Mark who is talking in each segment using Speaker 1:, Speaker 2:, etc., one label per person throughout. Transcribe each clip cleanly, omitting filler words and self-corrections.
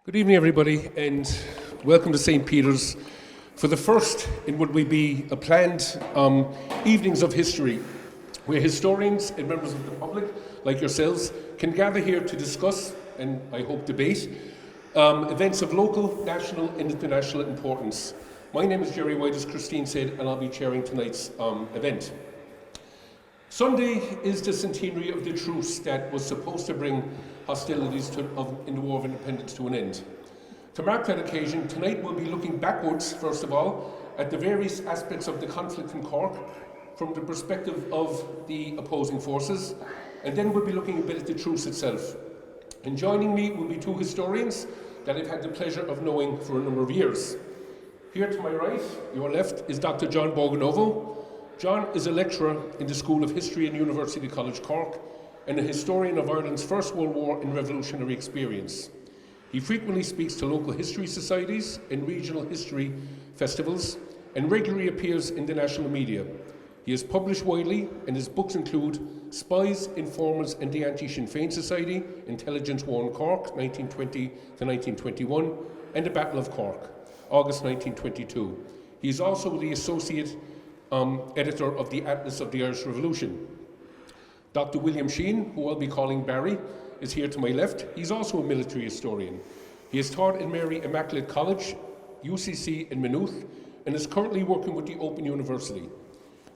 Speaker 1: Good evening, everybody, and welcome to St. Peter's for the first in what will be a planned evenings of history, where historians and members of the public, like yourselves, can gather here to discuss, and I hope debate, events of local, national, and international importance. My name is Jerry White, as Christine said, and I'll be chairing tonight's event. Sunday is the centenary of the truce that was supposed to bring hostilities in the War of Independence to an end. To mark that occasion, tonight we'll be looking backwards, first of all, at the various aspects of the conflict in Cork from the perspective of the opposing forces, and then we'll be looking a bit at the truce itself. And joining me will be two historians that I've had the pleasure of knowing for a number of years. Here to my right, your left, is Dr. John Borgonovo. John is a lecturer in the School of History in University College Cork and a historian of Ireland's First World War and revolutionary experience. He frequently speaks to local history societies and regional history festivals and regularly appears in the national media. He has published widely, and his books include Spies, Informers and the Anti-Sinn Féin Society, Intelligence War in Cork, 1920 to 1921, and the Battle of Cork, August 1922. He is also the associate editor of the Atlas of the Irish Revolution. Dr. William Sheehan, who I'll be calling Barry, is here to my left. He's also a military historian. He has taught in Mary Immaculate College, UCC in Maynooth, and is currently working with the Open University.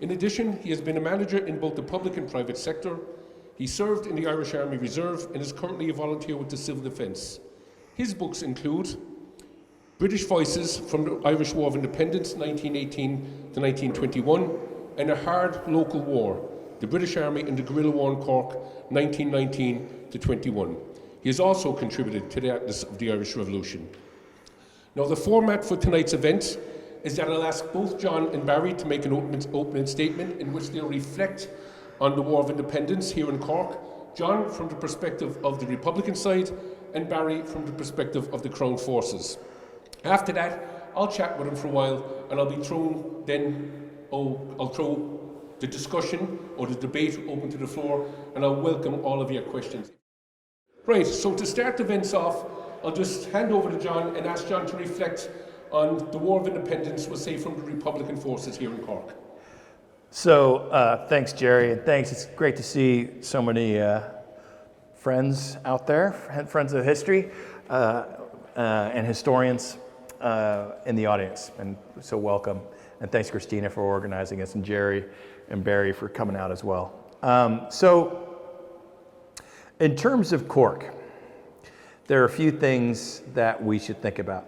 Speaker 1: In addition, he has been a manager in both the public and private sector. He served in the Irish Army Reserve and is currently a volunteer with the Civil Defence. His books include British Voices from the Irish War of Independence, 1918 to 1921, and A Hard Local War, the British Army and the Guerrilla War in Cork, 1919 to 21. He has also contributed to the Atlas of the Irish Revolution. Now, the format for tonight's event is that I'll ask both John and Barry to make an opening statement in which they'll reflect on the War of Independence here in Cork, John from the perspective of the Republican side, and Barry from the perspective of the Crown Forces. After that, I'll chat with him for a while, and I'll throw the discussion or the debate open to the floor, and I'll welcome all of your questions. Right, so to start the events off, I'll just hand over to John and ask John to reflect on the War of Independence, we'll say, from the Republican forces here in Cork.
Speaker 2: So, thanks, Jerry, and thanks. It's great to see so many friends out there, friends of history, and historians in the audience, and so welcome. And thanks, Christina, for organizing us, and Jerry and Barry for coming out as well. So, in terms of Cork, there are a few things that we should think about,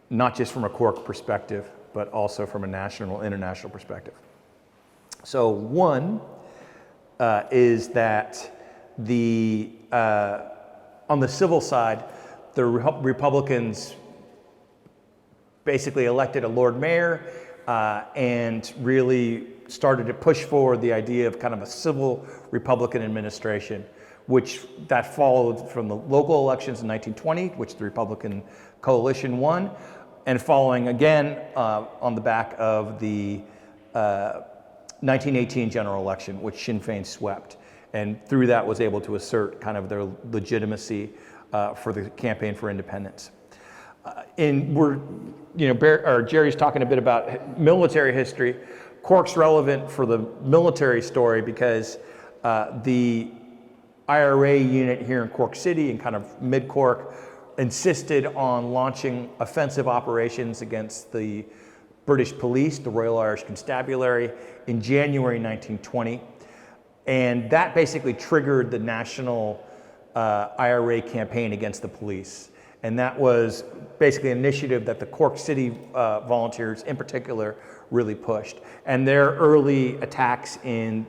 Speaker 2: not just from a Cork perspective, but also from a national, international perspective. So one is that on the civil side, the Republicans basically elected a Lord Mayor and really started to push forward the idea of kind of a civil Republican administration, which that followed from the local elections in 1920, which the Republican coalition won, and following again on the back of the 1918 general election, which Sinn Féin swept, and through that was able to assert kind of their legitimacy for the campaign for independence. Jerry's talking a bit about military history. Cork's relevant for the military story because the IRA unit here in Cork City and kind of mid-Cork insisted on launching offensive operations against the British police, the Royal Irish Constabulary, in January 1920. And that basically triggered the national IRA campaign against the police. And that was basically an initiative that the Cork City volunteers in particular really pushed. And their early attacks in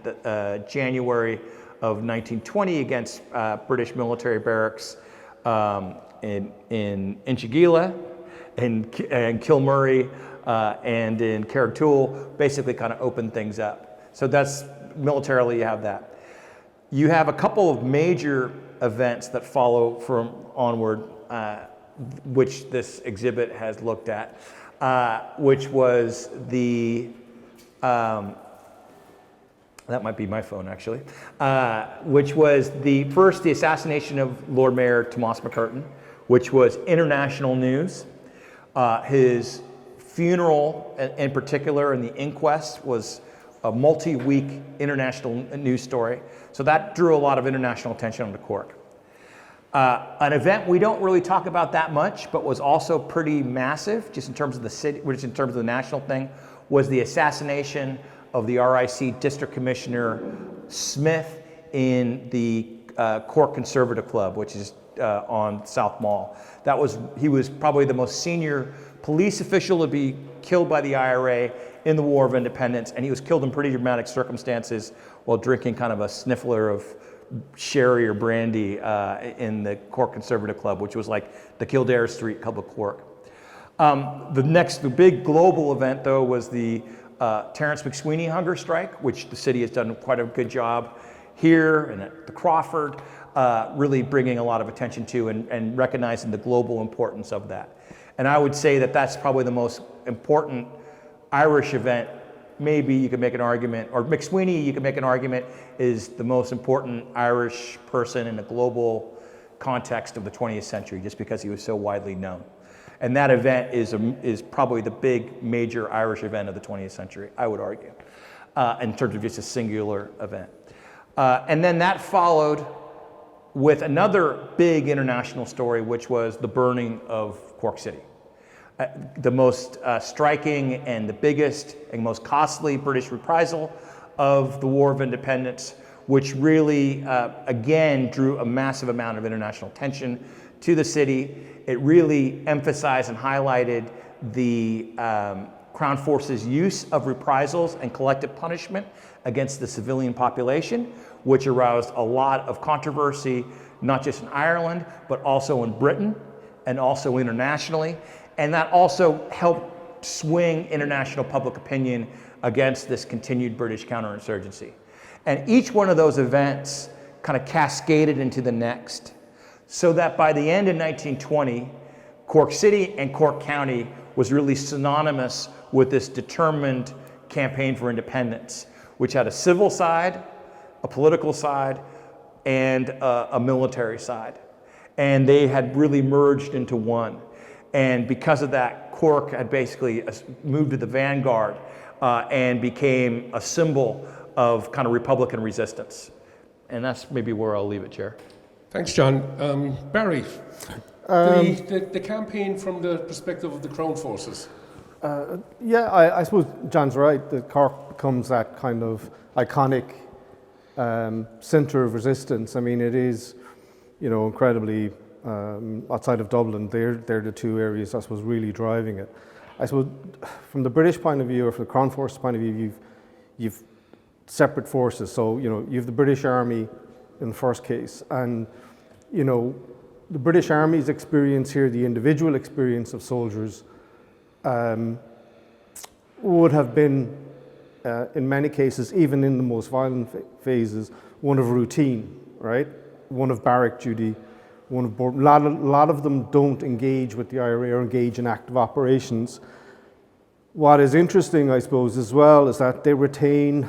Speaker 2: January of 1920 against British military barracks in Inchigeelagh, in Kilmurray, and in Carrigtwohill basically kind of opened things up. So that's militarily, you have that. You have a couple of major events that follow from onward, which this exhibit has looked at, which was the that might be my phone actually, which was the assassination of Lord Mayor Tomás McCurtain, which was international news. His funeral in particular and the inquest was a multi-week international news story. So that drew a lot of international attention onto Cork. An event we don't really talk about that much, but was also pretty massive, just in terms of the city, which in terms of the national thing, was the assassination of the RIC District Commissioner Smith in the Cork Conservative Club, which is on South Mall. He was probably the most senior police official to be killed by the IRA in the War of Independence, and he was killed in pretty dramatic circumstances while drinking kind of a sniffler of sherry or brandy in the Cork Conservative Club, which was like the Kildare Street Club of Cork. The big global event, though, was the Terence McSweeney hunger strike, which the city has done quite a good job here and at the Crawford, really bringing a lot of attention to and recognizing the global importance of that. And I would say that that's probably the most important Irish event. Maybe you could make an argument, or McSweeney, you could make an argument, is the most important Irish person in the global context of the 20th century, just because he was so widely known. And that event is probably the big major Irish event of the 20th century, I would argue, in terms of just a singular event. And then that followed with another big international story, which was the burning of Cork City. The most striking and the biggest and most costly British reprisal of the War of Independence, which really, again, drew a massive amount of international attention to the city. It really emphasized and highlighted the Crown Force's use of reprisals and collective punishment against the civilian population, which aroused a lot of controversy, not just in Ireland, but also in Britain and also internationally. And that also helped swing international public opinion against this continued British counterinsurgency. And each one of those events kind of cascaded into the next, so that by the end of 1920, Cork City and Cork County was really synonymous with this determined campaign for independence, which had a civil side, a political side, and a military side. And they had really merged into one. And because of that, Cork had basically moved to the vanguard and became a symbol of kind of Republican resistance. And that's maybe where I'll leave it, Chair.
Speaker 1: Thanks, John. Barry, the campaign from the perspective of the Crown Forces.
Speaker 3: Yeah, I suppose John's right, that Cork becomes that kind of iconic centre of resistance. I mean, it is, incredibly, outside of Dublin, they're the two areas, I suppose, really driving it. I suppose from the British point of view, or from the Crown Forces point of view, you've separate forces. So, you have the British Army in the first case, and, the British Army's experience here, the individual experience of soldiers, would have been, in many cases, even in the most violent phases, one of routine, right? One of barrack duty, one of board. A lot of them don't engage with the IRA or engage in active operations. What is interesting, I suppose, as well, is that they retain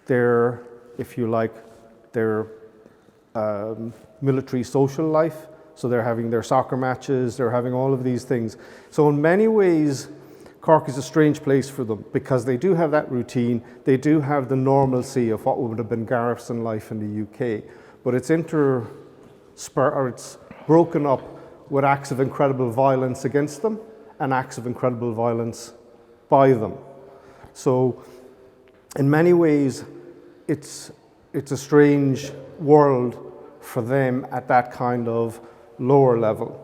Speaker 3: their, if you like, their military social life. So they're having their soccer matches, they're having all of these things. So in many ways, Cork is a strange place for them because they do have that routine, they do have the normalcy of what would have been garrison life in the UK, but it's broken up with acts of incredible violence against them and acts of incredible violence by them. So in many ways, it's a strange world for them at that kind of lower level.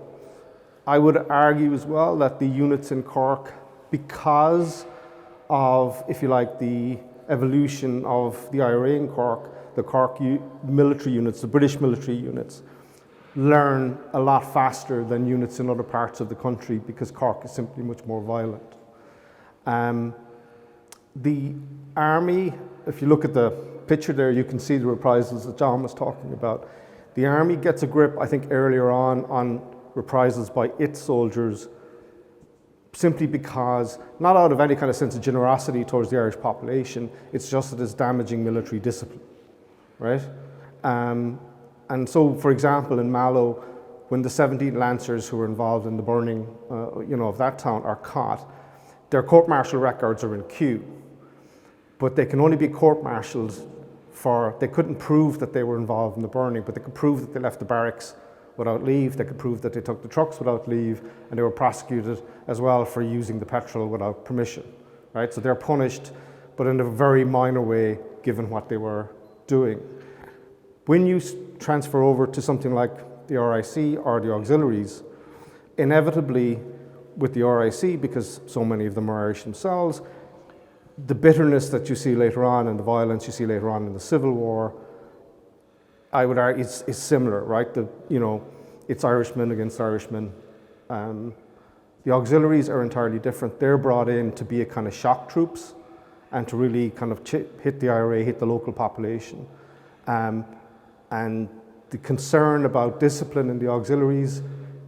Speaker 3: I would argue as well that the units in Cork, because of, if you like, the evolution of the IRA in Cork, the Cork military units, the British military units, learn a lot faster than units in other parts of the country because Cork is simply much more violent. The Army, if you look at the picture there, you can see the reprisals that John was talking about. The Army gets a grip, I think, earlier on reprisals by its soldiers simply because, not out of any kind of sense of generosity towards the Irish population, it's just that it's damaging military discipline, right? And so, for example, in Mallow, when the 17 Lancers who were involved in the burning, of that town are caught, their court-martial records are in Kew, but they can only be court-martialed they couldn't prove that they were involved in the burning, but they could prove that they left the barracks without leave, they could prove that they took the trucks without leave, and they were prosecuted as well for using the petrol without permission, right? So they're punished, but in a very minor way, given what they were doing. When you transfer over to something like the RIC or the auxiliaries, inevitably with the RIC, because so many of them are Irish themselves, the bitterness that you see later on and the violence you see later on in the Civil War, I would argue is similar, right? It's Irishmen against Irishmen. The auxiliaries are entirely different. They're brought in to be a kind of shock troops and to really kind of hit the IRA, hit the local population. And the concern about discipline in the auxiliaries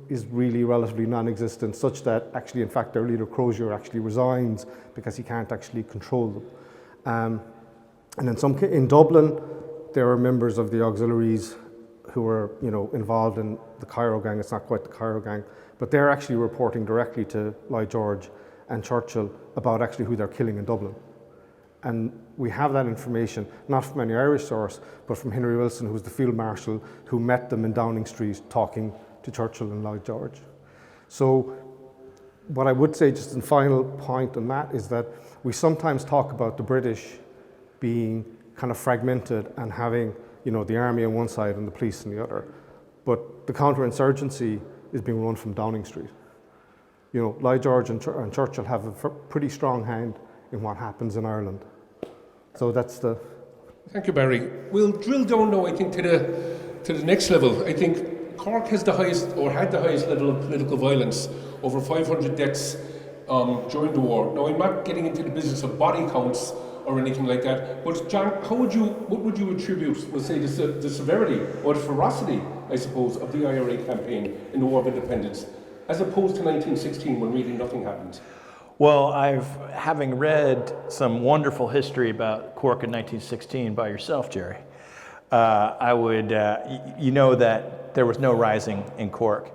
Speaker 3: is really relatively non-existent, such that actually, in fact, their leader Crozier actually resigns because he can't actually control them. And in Dublin, there are members of the auxiliaries who are, involved in the Cairo gang. It's not quite the Cairo gang, but they're actually reporting directly to Lloyd George and Churchill about actually who they're killing in Dublin. And we have that information, not from any Irish source, but from Henry Wilson, who was the field marshal who met them in Downing Street talking to Churchill and Lloyd George. So what I would say, just in final point on that, is that we sometimes talk about the British being kind of fragmented and having, the army on one side and the police on the other. But the counterinsurgency is being run from Downing Street. Lloyd George and Churchill have a pretty strong hand in what happens in Ireland. So that's the...
Speaker 1: Thank you, Barry. We'll drill down now, I think, to the next level. I think Cork has the highest, or had the highest level of political violence, over 500 deaths during the war. Now, I'm not getting into the business of body counts or anything like that, but John, what would you attribute, we'll say, the severity or the ferocity, I suppose, of the IRA campaign in the War of Independence, as opposed to 1916 when really nothing happened?
Speaker 2: Well, having read some wonderful history about Cork in 1916 by yourself, Jerry, I would, that there was no rising in Cork.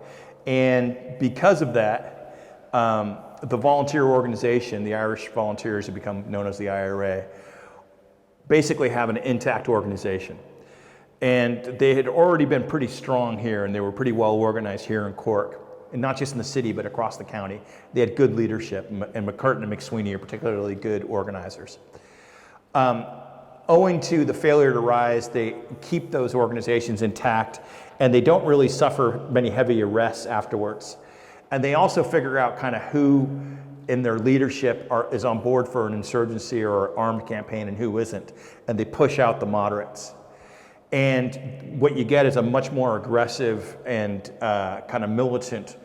Speaker 2: And because of that, the volunteer organization, the Irish Volunteers, who become known as the IRA, basically have an intact organization. And they had already been pretty strong here, and they were pretty well organized here in Cork. And not just in the city, but across the county. They had good leadership, and McCurtain and McSweeney are particularly good organizers. Owing to the failure to rise, they keep those organizations intact, and they don't really suffer many heavy arrests afterwards. And they also figure out kind of who in their leadership is on board for an insurgency or armed campaign and who isn't, and they push out the moderates. And what you get is a much more aggressive and kind of militant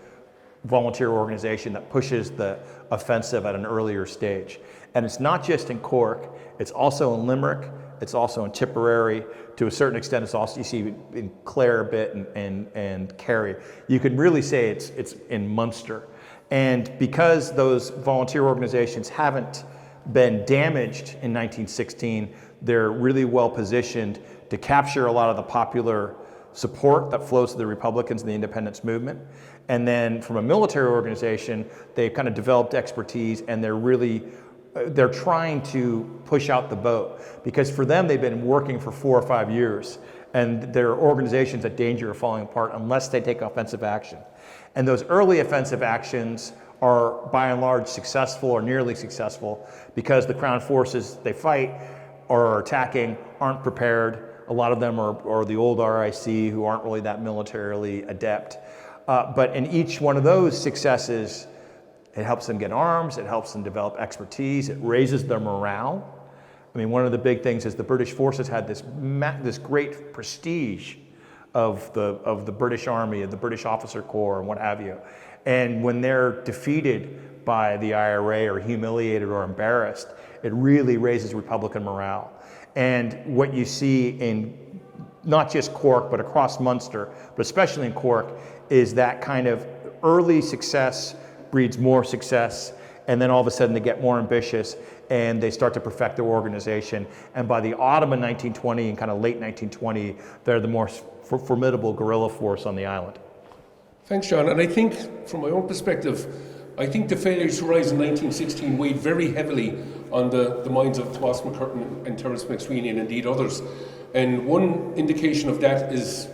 Speaker 2: volunteer organization that pushes the offensive at an earlier stage. And it's not just in Cork, it's also in Limerick, it's also in Tipperary, to a certain extent it's also, you see in Clare a bit and Kerry. You could really say it's in Munster. And because those volunteer organizations haven't been damaged in 1916, they're really well positioned to capture a lot of the popular support that flows to the Republicans and the independence movement. And then from a military organization, they've kind of developed expertise, and they're trying to push out the boat, because for them, they've been working for 4 or 5 years, and their organization's at danger of falling apart unless they take offensive action. And those early offensive actions are by and large successful or nearly successful, because the Crown forces they fight or are attacking aren't prepared. A lot of them are the old RIC who aren't really that militarily adept. But in each one of those successes, it helps them get arms, it helps them develop expertise, it raises their morale. I mean, one of the big things is the British forces had this great prestige of the British Army and the British Officer Corps and what have you. And when they're defeated by the IRA or humiliated or embarrassed, it really raises Republican morale. And what you see in not just Cork, but across Munster, but especially in Cork, is that kind of early success breeds more success, and then all of a sudden they get more ambitious and they start to perfect their organization. And by the autumn of 1920 and kind of late 1920, they're the more formidable guerrilla force on the island.
Speaker 1: Thanks, John. And I think, from my own perspective, I think the failure to rise in 1916 weighed very heavily on the minds of Thomas McCurtain and Terence McSweeney and indeed others. And one indication of that is,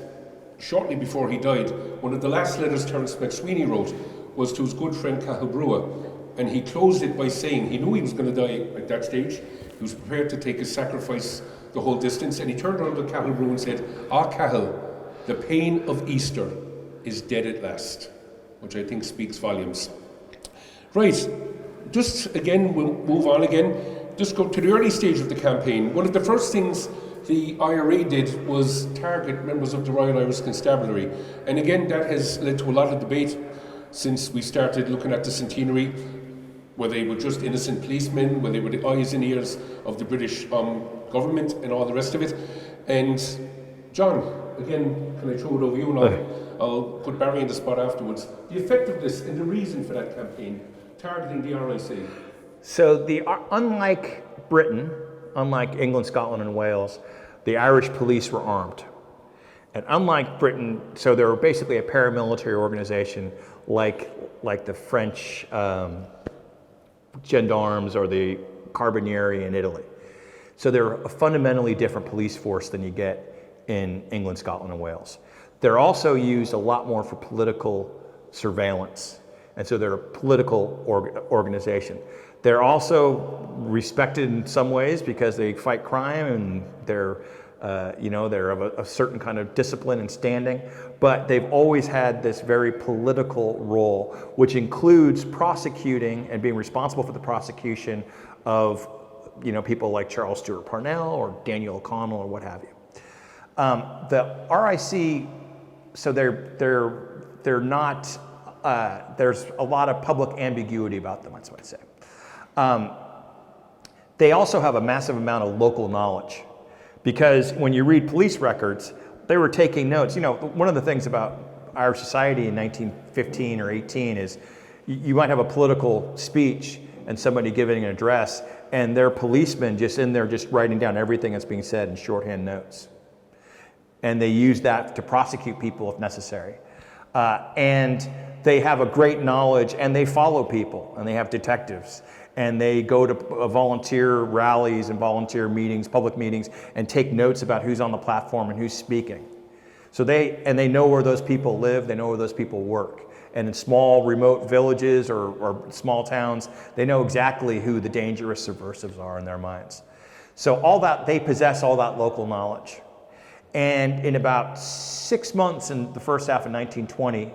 Speaker 1: shortly before he died, one of the last letters Terence McSweeney wrote was to his good friend Cathal Brua. And he closed it by saying he knew he was going to die at that stage. He was prepared to take his sacrifice the whole distance. And he turned around to Cathal Brua and said, "Ah, Cathal, the pain of Easter is dead at last," which I think speaks volumes. Right, just again, we'll move on again. Just go to the early stage of the campaign. One of the first things the IRA did was target members of the Royal Irish Constabulary. And again, that has led to a lot of debate since we started looking at the centenary, whether they were just innocent policemen, whether they were the eyes and ears of the British government and all the rest of it. And John, again, can I throw it over you, and I'll put Barry in the spot afterwards. The effectiveness and the reason for that campaign, targeting the RIC.
Speaker 2: So unlike Britain, unlike England, Scotland, and Wales, the Irish police were armed. And unlike Britain, so they were basically a paramilitary organization like the French gendarmes or the Carabinieri in Italy. So they're a fundamentally different police force than you get in England, Scotland, and Wales. They're also used a lot more for political surveillance. And so they're a political organization. They're also respected in some ways because they fight crime and they're of a certain kind of discipline and standing, but they've always had this very political role, which includes prosecuting and being responsible for the prosecution of, people like Charles Stewart Parnell or Daniel O'Connell or what have you. The RIC, so they're not. There's a lot of public ambiguity about them, that's what I'd say. They also have a massive amount of local knowledge, because when you read police records, they were taking notes. One of the things about Irish society in 1915 or 18 is you might have a political speech and somebody giving an address, and their policemen just in there just writing down everything that's being said in shorthand notes. And they use that to prosecute people if necessary. And they have a great knowledge, and they follow people, and they have detectives, and they go to volunteer rallies and volunteer meetings, public meetings, and take notes about who's on the platform and who's speaking. So they know where those people live, they know where those people work. And in small remote villages or small towns, they know exactly who the dangerous subversives are in their minds. So they possess all that local knowledge. And in about 6 months in the first half of 1920,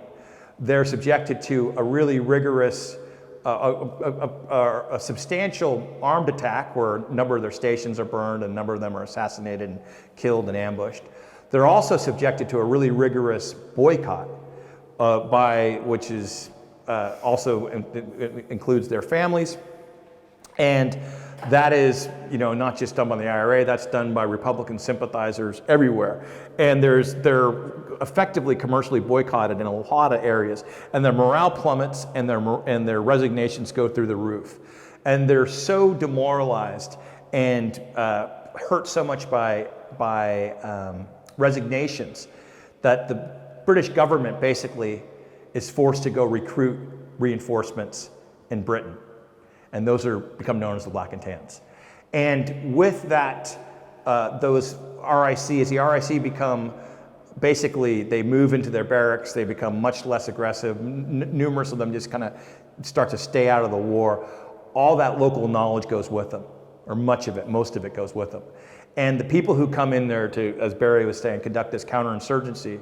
Speaker 2: they're subjected to a really rigorous, a substantial armed attack where a number of their stations are burned and a number of them are assassinated and killed and ambushed. They're also subjected to a really rigorous boycott, which is also includes their families. And that is, not just done by the IRA, that's done by Republican sympathizers everywhere. And they're effectively commercially boycotted in a lot of areas. And their morale plummets and their resignations go through the roof. And they're so demoralized and hurt so much by resignations that the British government basically is forced to go recruit reinforcements in Britain. And those become known as the Black and Tans. And with that, those RIC, as the RIC become, basically they move into their barracks, they become much less aggressive, numerous of them just kind of start to stay out of the war. All that local knowledge goes with them, or most of it goes with them. And the people who come in there to, as Barry was saying, conduct this counterinsurgency,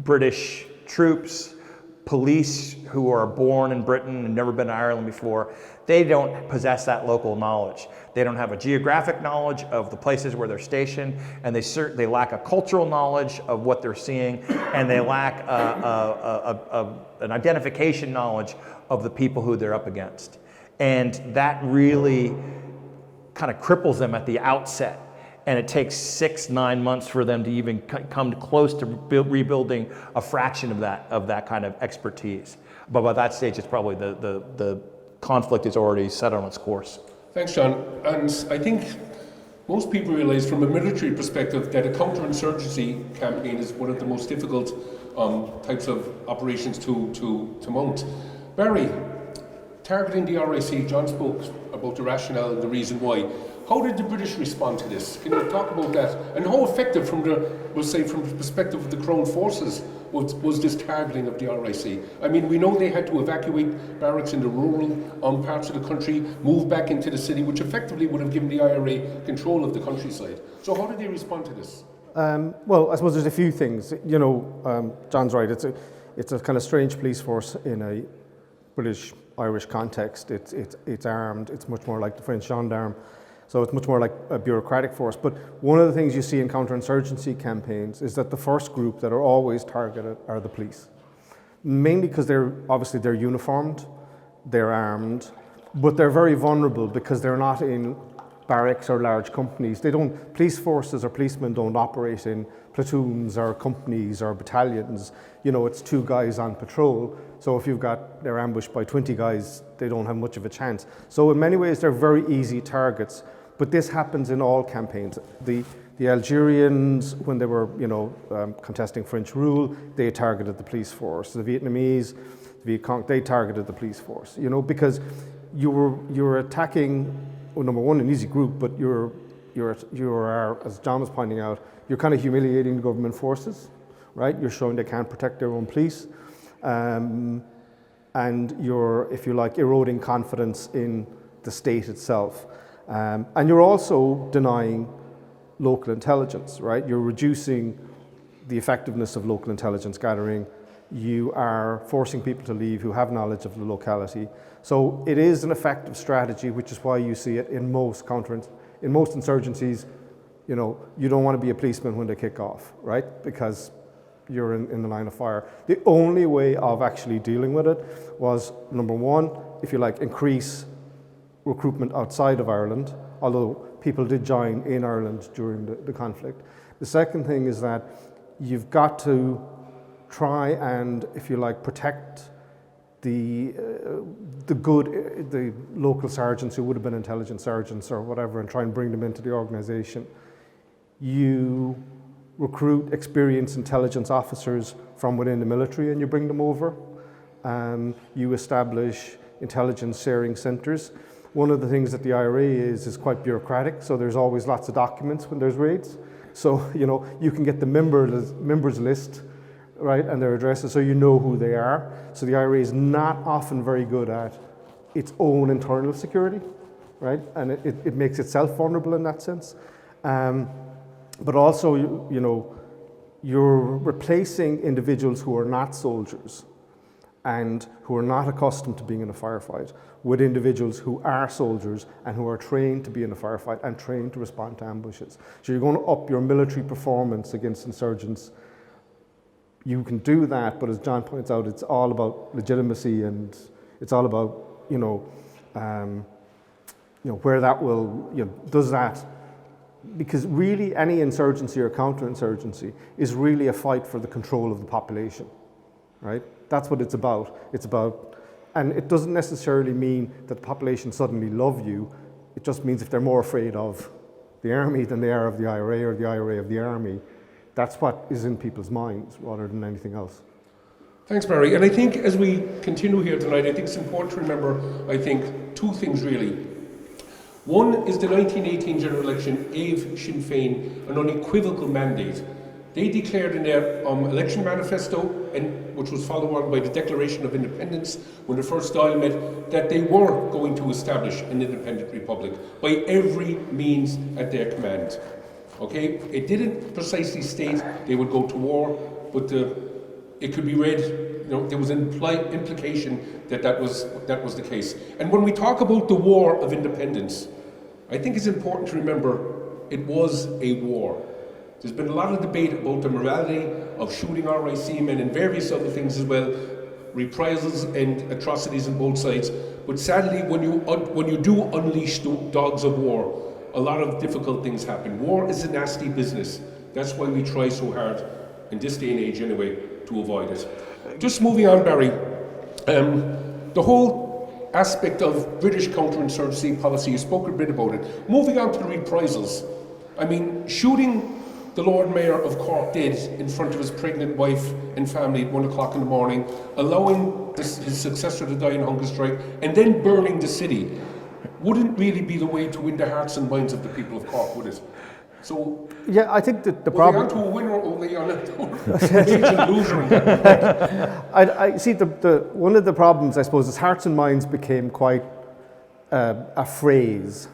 Speaker 2: British troops, police who are born in Britain and never been to Ireland before, they don't possess that local knowledge. They don't have a geographic knowledge of the places where they're stationed, and they lack a cultural knowledge of what they're seeing, and they lack an identification knowledge of the people who they're up against. And that really kind of cripples them at the outset. And it takes 6-9 months for them to even come close to rebuilding a fraction of that kind of expertise. But by that stage, it's probably the conflict is already set on its course.
Speaker 1: Thanks, John. And I think most people realise from a military perspective that a counterinsurgency campaign is one of the most difficult types of operations to mount. Barry, targeting the RIC, John spoke about the rationale and the reason why. How did the British respond to this? Can you talk about that? And how effective from the perspective of the Crown Forces was this targeting of the RIC? I mean, we know they had to evacuate barracks in the rural parts of the country, move back into the city, which effectively would have given the IRA control of the countryside. So how did they respond to this?
Speaker 3: Well, I suppose there's a few things. John's right. It's a kind of strange police force in a British-Irish context. It's armed. It's much more like the French gendarme. So it's much more like a bureaucratic force. But one of the things you see in counterinsurgency campaigns is that the first group that are always targeted are the police. Mainly because they're uniformed, they're armed, but they're very vulnerable because they're not in barracks or large companies. Police forces or policemen don't operate in platoons or companies or battalions. It's 2 guys on patrol. So if they're ambushed by 20 guys, they don't have much of a chance. So in many ways, they're very easy targets. But this happens in all campaigns. The Algerians, when they were, contesting French rule, they targeted the police force. The Vietnamese, the Viet Cong, they targeted the police force. Because you're attacking, well, number one, an easy group, but you are, as John was pointing out, you're kind of humiliating the government forces, right? You're showing they can't protect their own police, and you're, if you like, eroding confidence in the state itself. And you're also denying local intelligence, right? You're reducing the effectiveness of local intelligence gathering. You are forcing people to leave who have knowledge of the locality. So it is an effective strategy, which is why you see it in most insurgencies. You don't want to be a policeman when they kick off, right? Because you're in the line of fire. The only way of actually dealing with it was, number one, if you like, increase recruitment outside of Ireland, although people did join in Ireland during the conflict. The second thing is that you've got to try and, if you like, protect the local sergeants who would have been intelligence sergeants or whatever, and try and bring them into the organization. You recruit experienced intelligence officers from within the military and you bring them over. You establish intelligence sharing centres. One of the things that the IRA is quite bureaucratic, so there's always lots of documents when there's raids. So, you can get the members list, right, and their addresses, so you know who they are. So the IRA is not often very good at its own internal security, right, and it makes itself vulnerable in that sense. But also, you're replacing individuals who are not soldiers and who are not accustomed to being in a firefight with individuals who are soldiers and who are trained to be in a firefight and trained to respond to ambushes. So you're going to up your military performance against insurgents. You can do that, but as John points out, it's all about legitimacy, and it's all about, where that will, does that, because really any insurgency or counterinsurgency is really a fight for the control of the population, right? That's what it's about. And it doesn't necessarily mean that the population suddenly love you. It just means if they're more afraid of the army than they are of the IRA or the IRA of the army, that's what is in people's minds rather than anything else.
Speaker 1: Thanks, Barry. And I think as we continue here tonight, I think it's important to remember, two things really. One is the 1918 general election gave Sinn Féin an unequivocal mandate. They declared in their election manifesto, which was followed on by the Declaration of Independence when the first Dáil met, that they were going to establish an independent republic by every means at their command. Okay, it didn't precisely state they would go to war, but it could be read. There was an implication that was the case. And when we talk about the War of Independence, I think it's important to remember it was a war. There's been a lot of debate about the morality of shooting RIC men and various other things as well, reprisals and atrocities on both sides. But sadly, when you do unleash dogs of war, a lot of difficult things happen. War is a nasty business. That's why we try so hard, in this day and age anyway, to avoid it. Just moving on, Barry. The whole aspect of British counterinsurgency policy, you spoke a bit about it. Moving on to the reprisals. I mean, shooting the Lord Mayor of Cork dead in front of his pregnant wife and family at 1 o'clock in the morning, allowing his successor to die in hunger strike, and then burning the city, wouldn't really be the way to win the hearts and minds of the people of Cork, would it? So,
Speaker 3: Yeah, I think that the
Speaker 1: were they
Speaker 3: problem.
Speaker 1: onto a winner or were they on a major loser in that?
Speaker 3: I see one of the problems, I suppose, is hearts and minds became quite a phrase.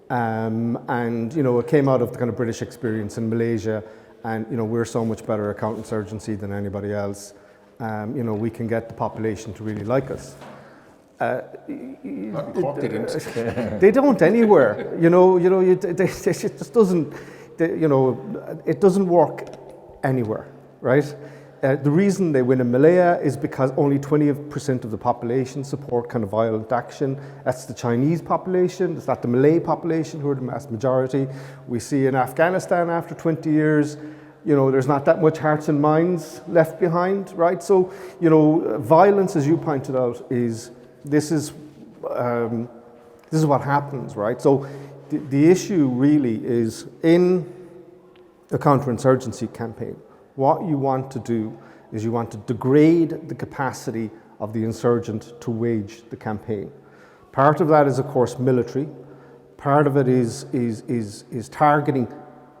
Speaker 3: And, you know, it came out of the kind of British experience in Malaysia. And, you know, we're so much better at counterinsurgency than anybody else. You know, we can get the population to really like us.
Speaker 1: Cork didn't.
Speaker 3: They don't anywhere. It just doesn't, it doesn't work anywhere, right? The reason they win in Malaya is because only 20% of the population support kind of violent action. That's the Chinese population. It's not the Malay population who are the mass majority. We see in Afghanistan after 20 years, you know, there's not that much hearts and minds left behind, right? So, you know, violence, as you pointed out, this is what happens, right? So the issue really is in a counterinsurgency campaign. What you want to do is you want to degrade the capacity of the insurgent to wage the campaign. Part of that is, of course, military. Part of it is targeting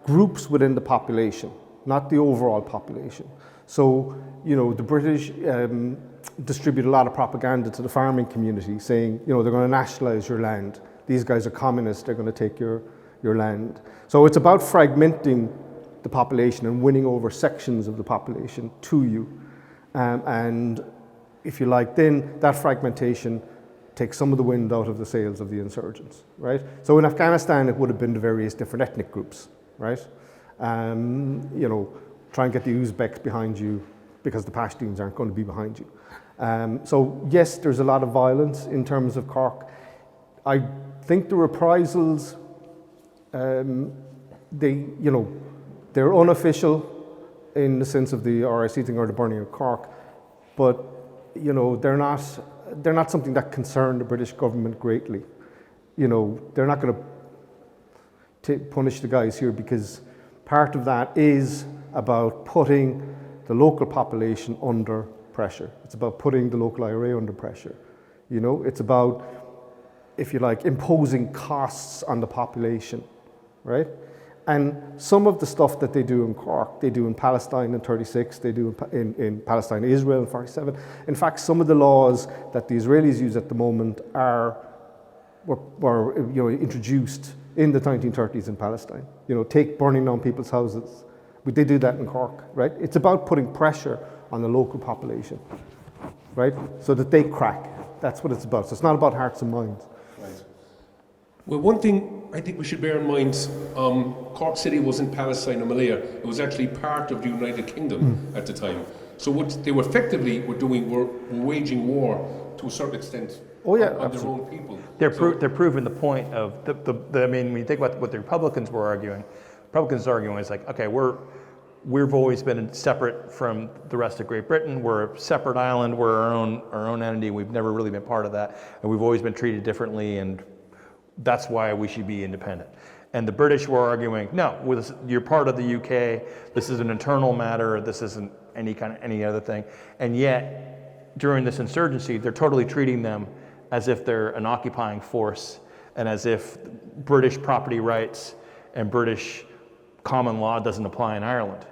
Speaker 3: groups within the population, not the overall population. So, you know, the British distribute a lot of propaganda to the farming community saying, you know, they're going to nationalize your land. These guys are communists, they're going to take your land. So it's about fragmenting the population and winning over sections of the population to you. And if you like, then that fragmentation takes some of the wind out of the sails of the insurgents, right? So in Afghanistan, it would have been the various different ethnic groups, right? You know, try and get the Uzbeks behind you because the Pashtuns aren't going to be behind you. So yes, there's a lot of violence in terms of Cork. I think the reprisals, they're unofficial in the sense of the RIC thing or the burning of Cork, but you know, they're not something that concern the British government greatly. You know, they're not going to punish the guys here because part of that is about putting the local population under pressure. It's about putting the local IRA under pressure. You know, it's about, if you like, imposing costs on the population, right? And some of the stuff that they do in Cork, they do in Palestine in 36, they do in Palestine, Israel in 47. In fact, some of the laws that the Israelis use at the moment were introduced in the 1930s in Palestine. You know, take burning down people's houses. But they do that in Cork, right? It's about putting pressure on the local population, right? So that they crack. That's what it's about. So it's not about hearts and minds.
Speaker 1: Well, one thing I think we should bear in mind, Cork City wasn't Palestine or Malaya. It was actually part of the United Kingdom at the time. So what they were effectively were waging war to a certain extent on their own people.
Speaker 2: They're proving the point of I mean, when you think about what the Republicans were arguing, is like, okay, we've always been separate from the rest of Great Britain. We're a separate island. We're our own entity. We've never really been part of that, and we've always been treated differently, and that's why we should be independent. And the British were arguing, no, you're part of the UK. This is an internal matter. This isn't any other thing. And yet, during this insurgency, they're totally treating them as if they're an occupying force and as if British property rights and British common law doesn't apply in Ireland.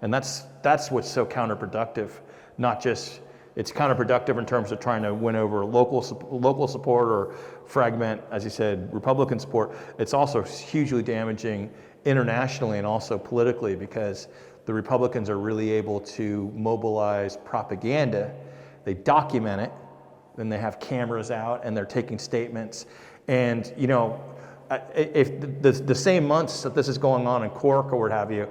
Speaker 2: And that's what's so counterproductive. Not just, it's counterproductive in terms of trying to win over local support or fragment, as you said, Republican support. It's also hugely damaging internationally and also politically because the Republicans are really able to mobilize propaganda. They document it, then they have cameras out and they're taking statements. And, you know, if the same months that this is going on in Cork or what have you,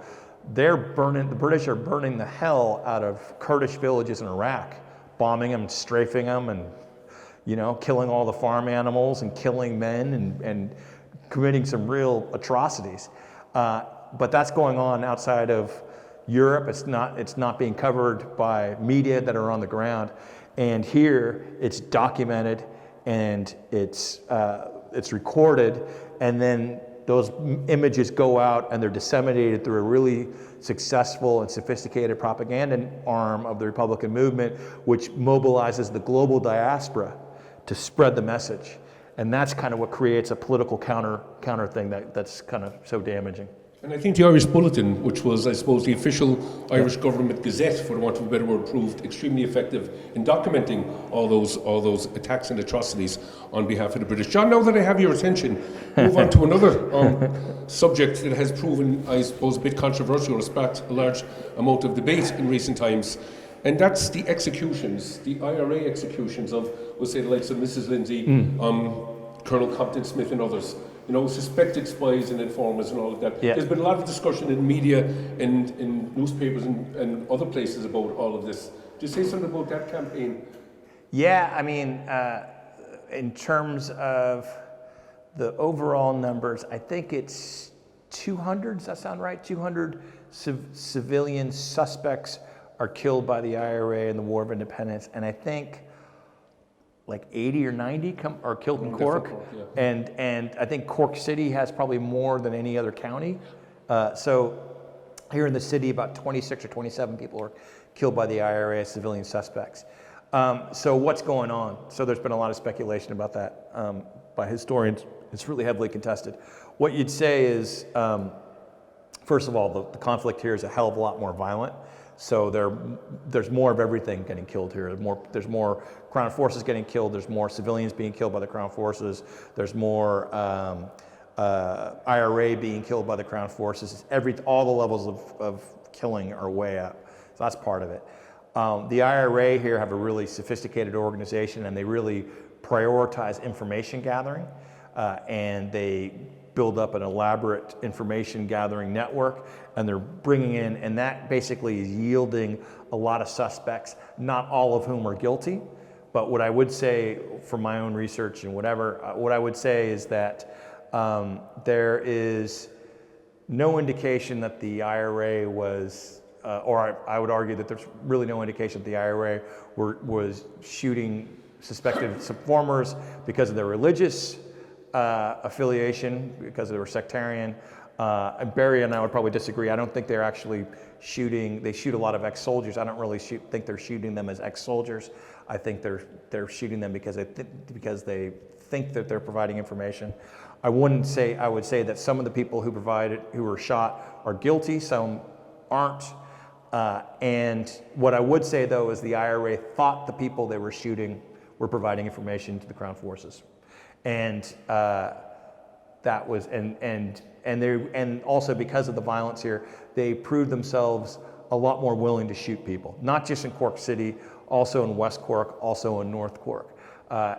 Speaker 2: the British are burning the hell out of Kurdish villages in Iraq, bombing them, strafing them, and, you know, killing all the farm animals and killing men and committing some real atrocities. But that's going on outside of Europe. It's not being covered by media that are on the ground. And here it's documented and it's recorded, and then those images go out and they're disseminated through a really successful and sophisticated propaganda arm of the Republican movement, which mobilizes the global diaspora to spread the message. And that's kind of what creates a political counter thing that's kind of so damaging.
Speaker 1: And I think the Irish Bulletin, which was, I suppose, the official Irish government gazette, for want of a better word, proved extremely effective in documenting all those attacks and atrocities on behalf of the British. John, now that I have your attention, move on to another subject that has proven, I suppose, a bit controversial or sparked a large amount of debate in recent times, and that's the executions, the IRA executions of, we'll say, the likes of Mrs. Lindsay, Colonel Compton Smith and others. You know, suspected spies and informers and all of that.
Speaker 2: Yeah.
Speaker 1: There's been a lot of discussion in media and in newspapers and other places about all of this. Do you say something about that campaign?
Speaker 2: Yeah, I mean, in terms of the overall numbers, I think it's 200, does that sound right? 200 civilian suspects are killed by the IRA in the War of Independence, and I think like 80 or 90 are killed in Cork,
Speaker 1: yeah.
Speaker 2: and I think Cork City has probably more than any other county. So here in the city, about 26 or 27 people are killed by the IRA as civilian suspects. So what's going on? So there's been a lot of speculation about that by historians. It's really heavily contested. What you'd say is, first of all, the conflict here is a hell of a lot more violent. So there's more of everything getting killed here. There's more Crown forces getting killed. There's more civilians being killed by the Crown forces. There's more IRA being killed by the Crown forces. All the levels of killing are way up. So that's part of it. The IRA here have a really sophisticated organization, and they really prioritize information gathering, and they build up an elaborate information gathering network, and they're bringing in, and that basically is yielding a lot of suspects, not all of whom are guilty. But what I would say from my own research and whatever, what I would say is that there is no indication that the IRA was, or I would argue that there's really no indication that the IRA was shooting suspected informers because of their religious affiliation, because they were sectarian. And Barry and I would probably disagree. I don't think they're actually shooting. They shoot a lot of ex-soldiers. I don't really think they're shooting them as ex-soldiers. I think they're shooting them because they think that they're providing information. I would say that some of the people who were shot are guilty. Some aren't. And what I would say though is the IRA thought the people they were shooting were providing information to the Crown forces. And that was, and also because of the violence here, they proved themselves a lot more willing to shoot people, not just in Cork City, also in West Cork, also in North Cork.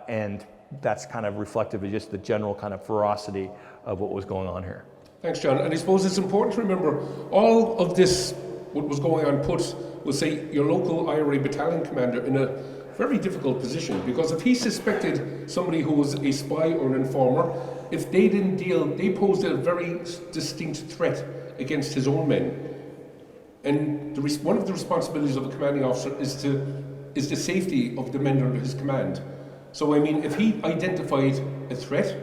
Speaker 2: And that's kind of reflective of just the general kind of ferocity of what was going on here.
Speaker 1: Thanks, John. And I suppose it's important to remember all of this, what was going on, put, we'll say, your local IRA battalion commander in a very difficult position, because if he suspected somebody who was a spy or an informer, if they didn't deal, they posed a very distinct threat against his own men. And one of the responsibilities of a commanding officer is the safety of the men under his command. So I mean, if he identified a threat,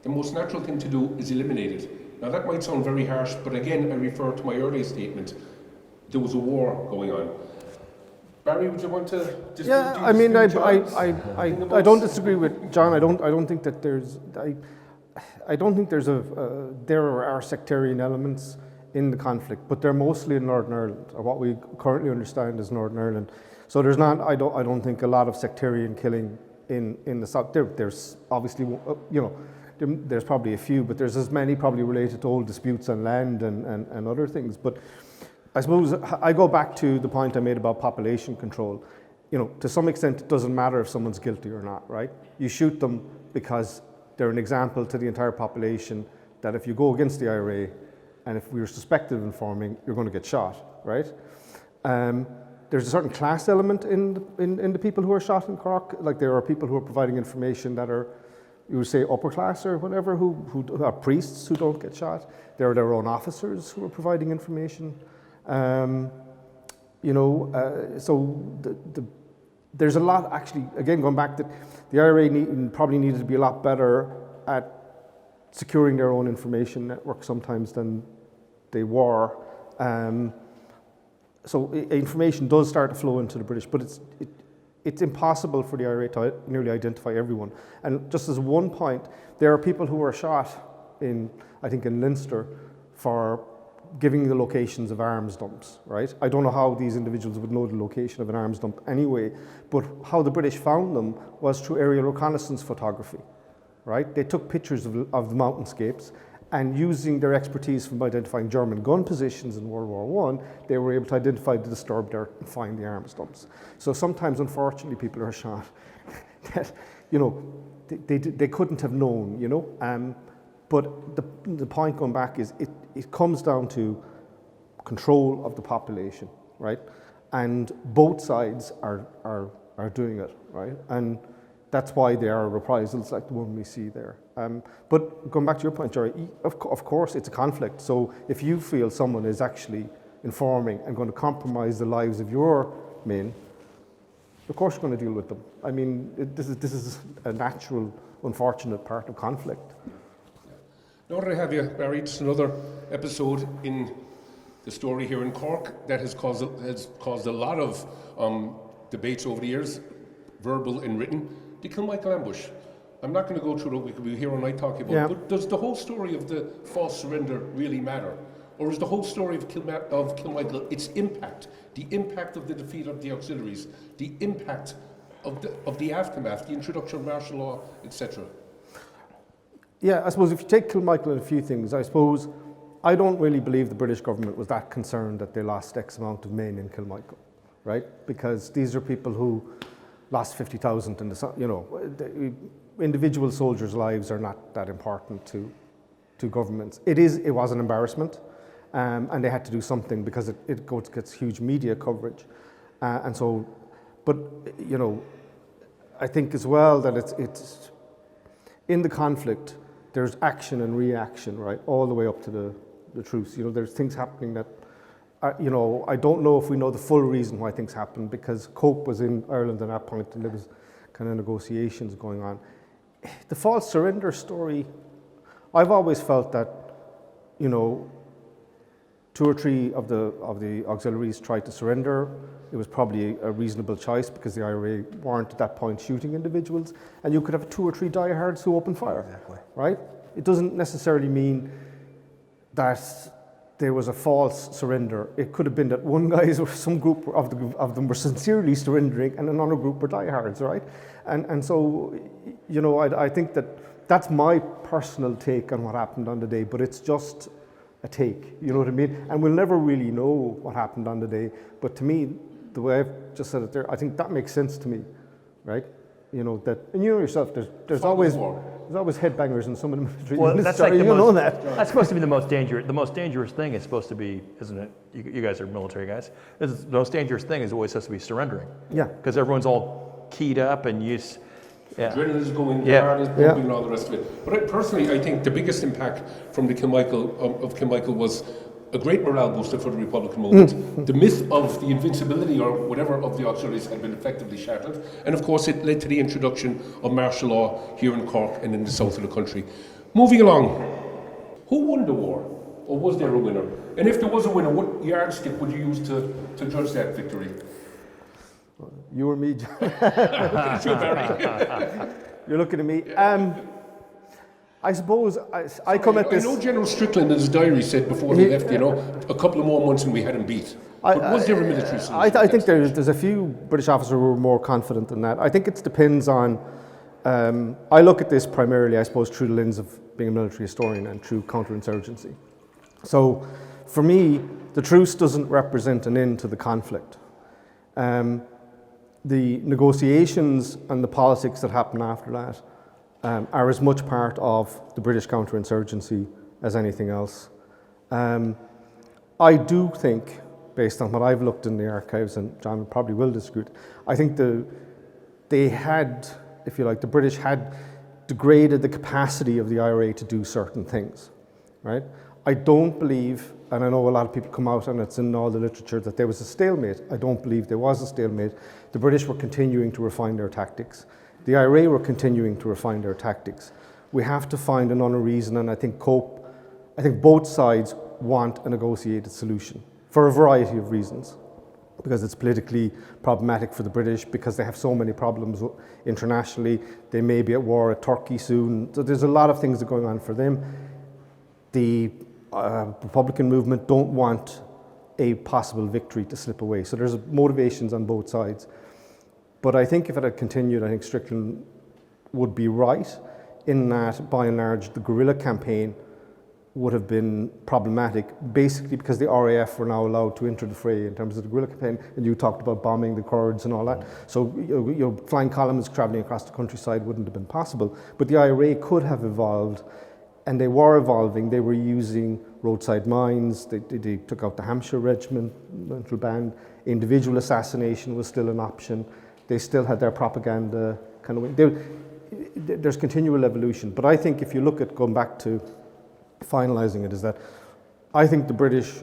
Speaker 1: the most natural thing to do is eliminate it. Now that might sound very harsh, but again, I refer to my earlier statement. There was a war going on. Barry, would you want to dispute?
Speaker 3: Yeah, I mean, I don't disagree with John. I don't think that there's there are sectarian elements in the conflict, but they're mostly in Northern Ireland, or what we currently understand as Northern Ireland. So there's not, I don't think, a lot of sectarian killing in the south. There's obviously, there's probably a few, but there's as many probably related to old disputes on land and other things. But I suppose I go back to the point I made about population control. To some extent, it doesn't matter if someone's guilty or not, right? You shoot them because they're an example to the entire population that if you go against the IRA, and if we were suspected of informing, you're going to get shot, right? There's a certain class element in the people who are shot in Cork. Like there are people who are providing information that are, you would say, upper class or whatever, who are priests who don't get shot. There are their own officers who are providing information. There's a lot, actually, again, going back to the IRA probably needed to be a lot better at securing their own information network sometimes than they were. So information does start to flow into the British, but it's impossible for the IRA to nearly identify everyone. And just as one point, there are people who were shot I think in Leinster for giving the locations of arms dumps, right? I don't know how these individuals would know the location of an arms dump anyway, but how the British found them was through aerial reconnaissance photography, right? They took pictures of the mountainscapes, and using their expertise from identifying German gun positions in World War I, they were able to identify the disturbed dirt and find the arms dumps. So sometimes, unfortunately, people are shot that, they couldn't have known, But the point going back is it comes down to control of the population, right? And both sides are doing it, right? And that's why there are reprisals like the one we see there. But going back to your point, Jerry, of course it's a conflict. So if you feel someone is actually informing and going to compromise the lives of your men, of course you're going to deal with them. I mean, this is a natural, unfortunate part of conflict.
Speaker 1: Now that I have you, Barry, just another episode in the story here in Cork that has caused a lot of debates over the years, verbal and written. The Kilmichael ambush. I'm not going to go through it, we could be here all night talking about it, but does the whole story of the false surrender really matter? Or is the whole story of Kilmichael, its impact, the impact of the defeat of the auxiliaries, the impact of the aftermath, the introduction of martial law, etc.?
Speaker 3: Yeah, I suppose if you take Kilmichael and a few things, I suppose I don't really believe the British government was that concerned that they lost X amount of men in Kilmichael, right? Because these are people who lost 50,000 in the, individual soldiers' lives are not that important to governments. It was an embarrassment, and they had to do something because it gets huge media coverage, and so, but I think as well that it's in the conflict. There's action and reaction, right, all the way up to the truce. There's things happening that, I don't know if we know the full reason why things happened, because Cope was in Ireland at that point and there was kind of negotiations going on. The false surrender story, I've always felt that, 2 or 3 of the auxiliaries tried to surrender. It was probably a reasonable choice because the IRA weren't at that point shooting individuals, and you could have 2 or 3 diehards who opened fire. Exactly. Right? It doesn't necessarily mean that there was a false surrender. It could have been that one guy or some group of them were sincerely surrendering, and another group were diehards, right? And so, I think that's my personal take on what happened on the day, but it's just a take, you know what I mean? And we'll never really know what happened on the day, but to me, the way I've just said it there, I think that makes sense to me, right? That, and yourself, there's always headbangers in some of the military.
Speaker 2: Well, that's like
Speaker 3: that.
Speaker 2: That's supposed to be the most dangerous. The most dangerous thing is supposed to be, isn't it? You guys are military guys. The most dangerous thing is always supposed to be surrendering.
Speaker 3: Yeah.
Speaker 2: Because everyone's all keyed up and
Speaker 1: Adrenaline is going, the heart is pumping, and all the rest of it. But I think the biggest impact from the Kilmichael was a great morale booster for the Republican movement. The myth of the invincibility or whatever of the auxiliaries had been effectively shattered. And of course it led to the introduction of martial law here in Cork and in the south of the country. Moving along, who won the war? Or was there a winner? And if there was a winner, what yardstick would you use to judge that victory?
Speaker 3: You or me? You're looking at me. I suppose I come at this.
Speaker 1: I know General Strickland in his diary said before he left, a couple of more months and we had him beat. But was there a military solution?
Speaker 3: I think there's a few British officers who were more confident than that. I think it depends on. I look at this primarily, I suppose, through the lens of being a military historian and through counterinsurgency. So, for me, the truce doesn't represent an end to the conflict. The negotiations and the politics that happen after that are as much part of the British counterinsurgency as anything else. I do think, based on what I've looked in the archives, and John probably will disagree, I think they had, if you like, the British had degraded the capacity of the IRA to do certain things, right? I don't believe, and I know a lot of people come out and it's in all the literature, that there was a stalemate. I don't believe there was a stalemate. The British were continuing to refine their tactics. The IRA were continuing to refine their tactics. We have to find another reason, and I think both sides want a negotiated solution for a variety of reasons. Because it's politically problematic for the British, because they have so many problems internationally. They may be at war with Turkey soon. So there's a lot of things that are going on for them. The Republican movement don't want a possible victory to slip away. So there's motivations on both sides. But I think if it had continued, I think Strickland would be right in that, by and large, the guerrilla campaign would have been problematic, basically because the RAF were now allowed to enter the fray in terms of the guerrilla campaign, and you talked about bombing the Kurds and all that. So flying columns travelling across the countryside wouldn't have been possible. But the IRA could have evolved, and they were evolving. They were using roadside mines. They took out the Hampshire Regimental Band. Individual assassination was still an option. They still had their propaganda kind of. There's continual evolution. But I think if you look at going back to finalising it, is that I think the British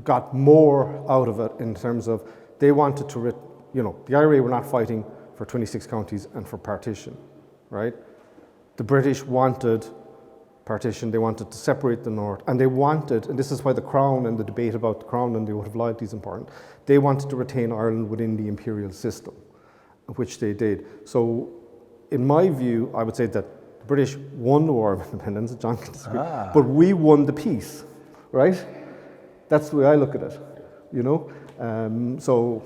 Speaker 3: got more out of it in terms of they wanted to, the IRA were not fighting for 26 counties and for partition, right? The British wanted partition, they wanted to separate the North, and they wanted, and this is why the Crown and the debate about the Crown and the oath of loyalty is important, they wanted to retain Ireland within the imperial system, which they did. So in my view, I would say that British won the War of Independence, John can disagree, but we won the peace, right? That's the way I look at it, So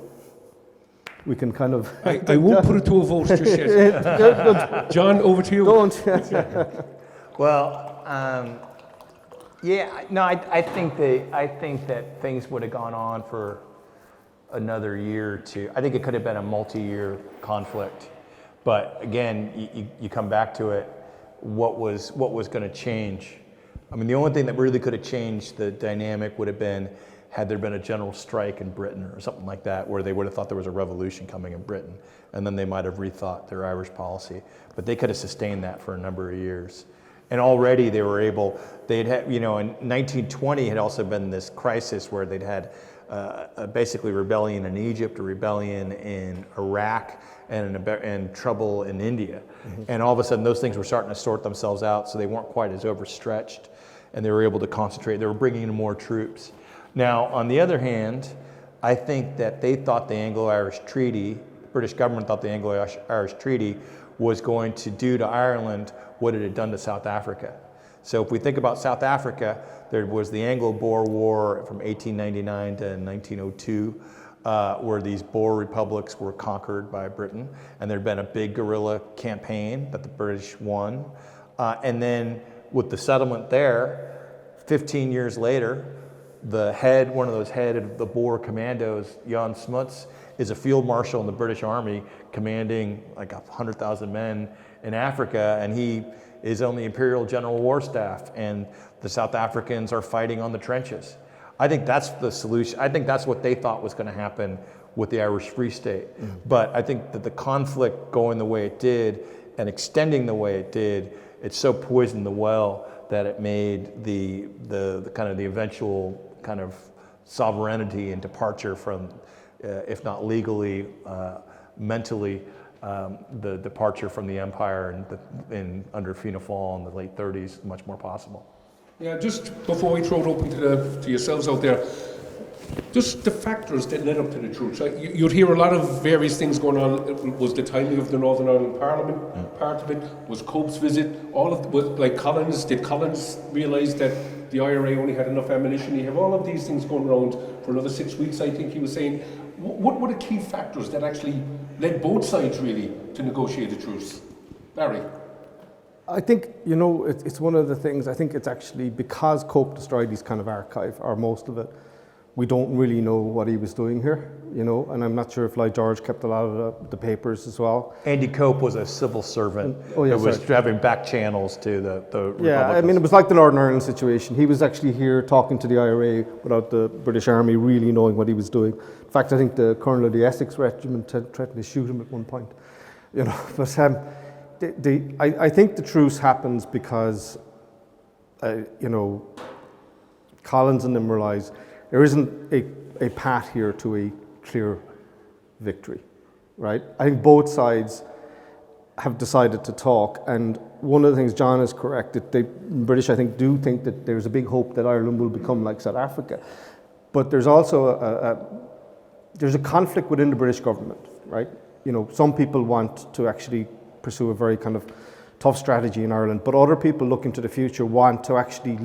Speaker 3: we can kind of...
Speaker 1: I won't put it to a vote just yet. John, over to you.
Speaker 3: Don't.
Speaker 2: Well, I think that things would have gone on for another year or two. I think it could have been a multi-year conflict. But again, you come back to it. What was going to change? I mean, the only thing that really could have changed the dynamic would have been had there been a general strike in Britain or something like that, where they would have thought there was a revolution coming in Britain, and then they might have rethought their Irish policy. But they could have sustained that for a number of years. And already they were able, in 1920 had also been this crisis where they'd had basically rebellion in Egypt, a rebellion in Iraq, and trouble in India. Mm-hmm. And all of a sudden those things were starting to sort themselves out, so they weren't quite as overstretched, and they were able to concentrate. They were bringing in more troops. Now, on the other hand, I think that they thought the Anglo-Irish Treaty, the British government thought the Anglo-Irish Treaty was going to do to Ireland what it had done to South Africa. So if we think about South Africa, there was the Anglo-Boer War from 1899 to 1902, where these Boer republics were conquered by Britain, and there'd been a big guerrilla campaign that the British won. And then with the settlement there, 15 years later, one of those head of the Boer commandos, Jan Smuts, is a field marshal in the British Army commanding like 100,000 men in Africa, and he is on the Imperial General War Staff, and the South Africans are fighting on the trenches. I think that's the solution. I think that's what they thought was going to happen with the Irish Free State. Mm-hmm. But I think that the conflict going the way it did and extending the way it did, it so poisoned the well that it made the kind of the eventual kind of sovereignty and departure from, if not legally, mentally, the departure from the empire under Fianna Fáil in the late 30s much more possible.
Speaker 1: Yeah, just before we throw it open to yourselves out there, just the factors that led up to the truce. You'd hear a lot of various things going on. Was the timing of the Northern Ireland Parliament part of it? Was Cope's visit? Collins? Did Collins realise that the IRA only had enough ammunition? You have all of these things going around for another 6 weeks, I think he was saying. What were the key factors that actually led both sides really to negotiate a truce? Barry?
Speaker 3: I think, it's one of the things, I think it's actually because Cope destroyed his kind of archive, or most of it, we don't really know what he was doing here, and I'm not sure if Lloyd George kept a lot of the papers as well.
Speaker 2: Andy Cope was a civil servant who was having back channels to the
Speaker 3: Yeah, I mean, it was like the Northern Ireland situation. He was actually here talking to the IRA without the British Army really knowing what he was doing. In fact, I think the Colonel of the Essex Regiment threatened to shoot him at one point, but I think the truce happens because, Collins and them realised there isn't a path here to a clear victory, right? I think both sides have decided to talk. And one of the things John is correct, that the British, I think, do think that there's a big hope that Ireland will become like South Africa. But there's also there's a conflict within the British government, right? You know, some people want to actually pursue a very kind of tough strategy in Ireland, but other people looking to the future want to actually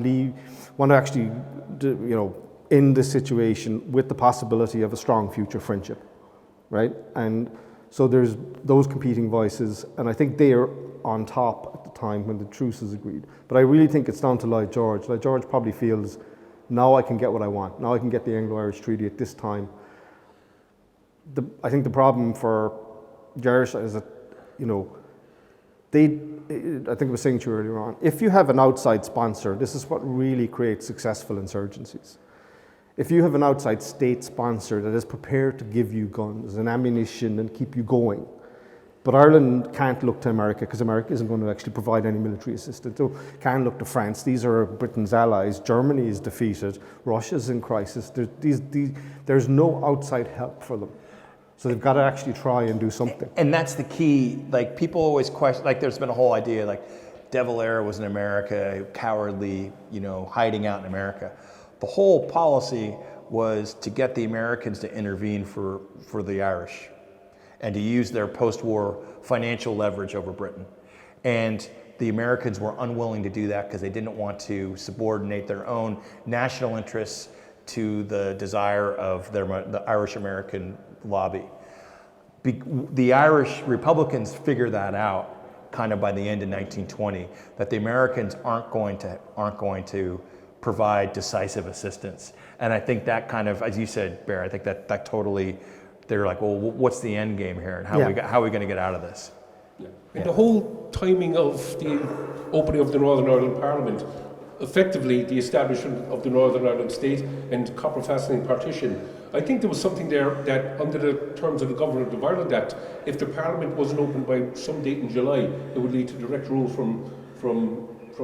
Speaker 3: end this situation with the possibility of a strong future friendship, right? And so there's those competing voices, and I think they are on top at the time when the truce is agreed. But I really think it's down to Lloyd George. Lloyd George probably feels, now I can get what I want. Now I can get the Anglo-Irish Treaty at this time. I think the problem for the Irish is that, you know, I think I was saying to you earlier on, if you have an outside sponsor, this is what really creates successful insurgencies. If you have an outside state sponsor that is prepared to give you guns and ammunition and keep you going, but Ireland can't look to America because America isn't going to actually provide any military assistance. So can look to France. These are Britain's allies. Germany is defeated. Russia's in crisis. There's no outside help for them. So they've got to actually try and do something.
Speaker 2: And that's the key. Like, people always question, like, there's been a whole idea, like, De Valera was in America, cowardly, you know, hiding out in America. The whole policy was to get the Americans to intervene for the Irish and to use their post-war financial leverage over Britain. And the Americans were unwilling to do that because they didn't want to subordinate their own national interests to the desire of the Irish-American lobby. The Irish Republicans figured that out kind of by the end of 1920, that the Americans aren't going to provide decisive assistance. And I think that kind of, as you said, Bear, I think that totally, they're like, well, what's the end game here, and how are we going to get out of this?
Speaker 1: Yeah. And the whole timing of the opening of the Northern Ireland Parliament, effectively the establishment of the Northern Ireland State and copper fastening partition, I think there was something there that under the terms of the Government of Ireland Act, if the Parliament wasn't opened by some date in July, it would lead to direct rule from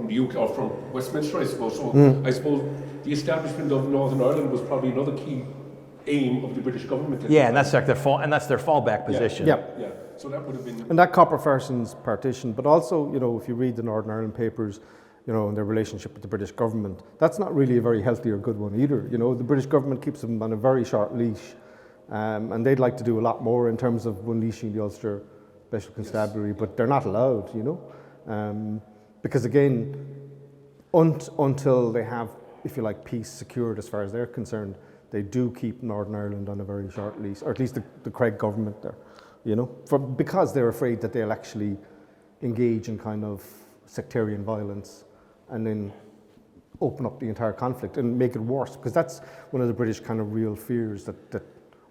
Speaker 1: the UK or from Westminster, I suppose. So I suppose the establishment of Northern Ireland was probably another key aim of the British government.
Speaker 2: Yeah, and that's like their fallback position.
Speaker 3: Yeah.
Speaker 1: Yeah. So that would have been.
Speaker 3: And that copper fastenings partition, but also, you know, if you read the Northern Ireland papers, you know, and their relationship with the British government, that's not really a very healthy or good one either. You know, the British government keeps them on a very short leash, and they'd like to do a lot more in terms of unleashing the Ulster Special Constabulary, but they're not allowed, you know, because again, until they have, if you like, peace secured as far as they're concerned, they do keep Northern Ireland on a very short leash, or at least the Craig government there, you know, because they're afraid that they'll actually engage in kind of sectarian violence and then open up the entire conflict and make it worse, because that's one of the British kind of real fears, that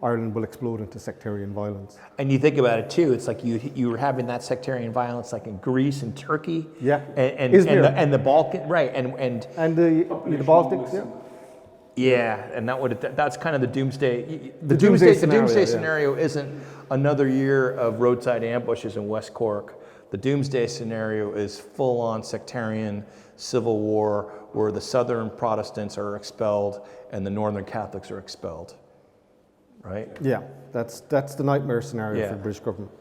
Speaker 3: Ireland will explode into sectarian violence.
Speaker 2: And you think about it too, it's like you were having that sectarian violence like in Greece and Turkey,
Speaker 3: Yeah,
Speaker 2: and the Balkan, right, and
Speaker 3: the Baltics, yeah.
Speaker 2: Yeah, and that's kind of the doomsday. The
Speaker 3: doomsday
Speaker 2: doomsday
Speaker 3: scenario,
Speaker 2: scenario isn't another year of roadside ambushes in West Cork. The doomsday scenario is full-on sectarian civil war where the Southern Protestants are expelled and the Northern Catholics are expelled, right?
Speaker 3: Yeah, that's the nightmare scenario for the British government.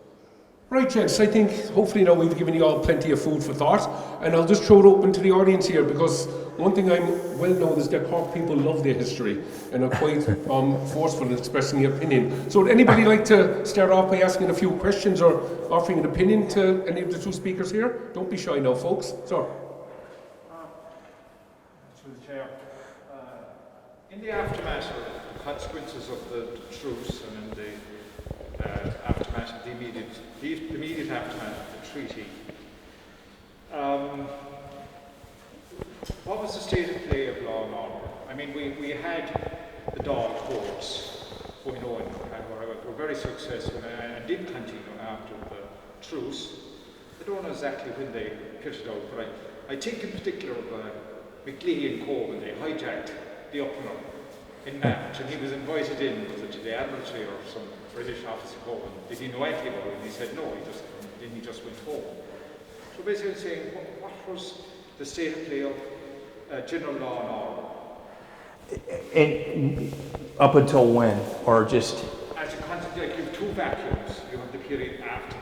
Speaker 1: Right, gents, I think hopefully now we've given you all plenty of food for thought, and I'll just throw it open to the audience here, because one thing I'm well known is that Cork people love their history and are quite forceful in expressing their opinion. So would anybody like to start off by asking a few questions or offering an opinion to any of the two speakers here? Don't be shy now, folks. So.
Speaker 4: Through the chair. In the aftermath of the consequences of the truce and in the aftermath of the immediate aftermath of the treaty, what was the state of play of law and order? I mean, we had the Dáil courts going on and were very successful and did continue after the truce. I don't know exactly when they pitted out, but I think in particular of McLean and Cole, when they hijacked the opener in Naft, and he was invited in, was it to the Admiralty or some British officer home, and did he know anything about it? And he said no, he just went home. So basically saying, what was the state of play of general law and order?
Speaker 2: And up until when, or just?
Speaker 4: As a concept, like you have two vacuums. You have the period after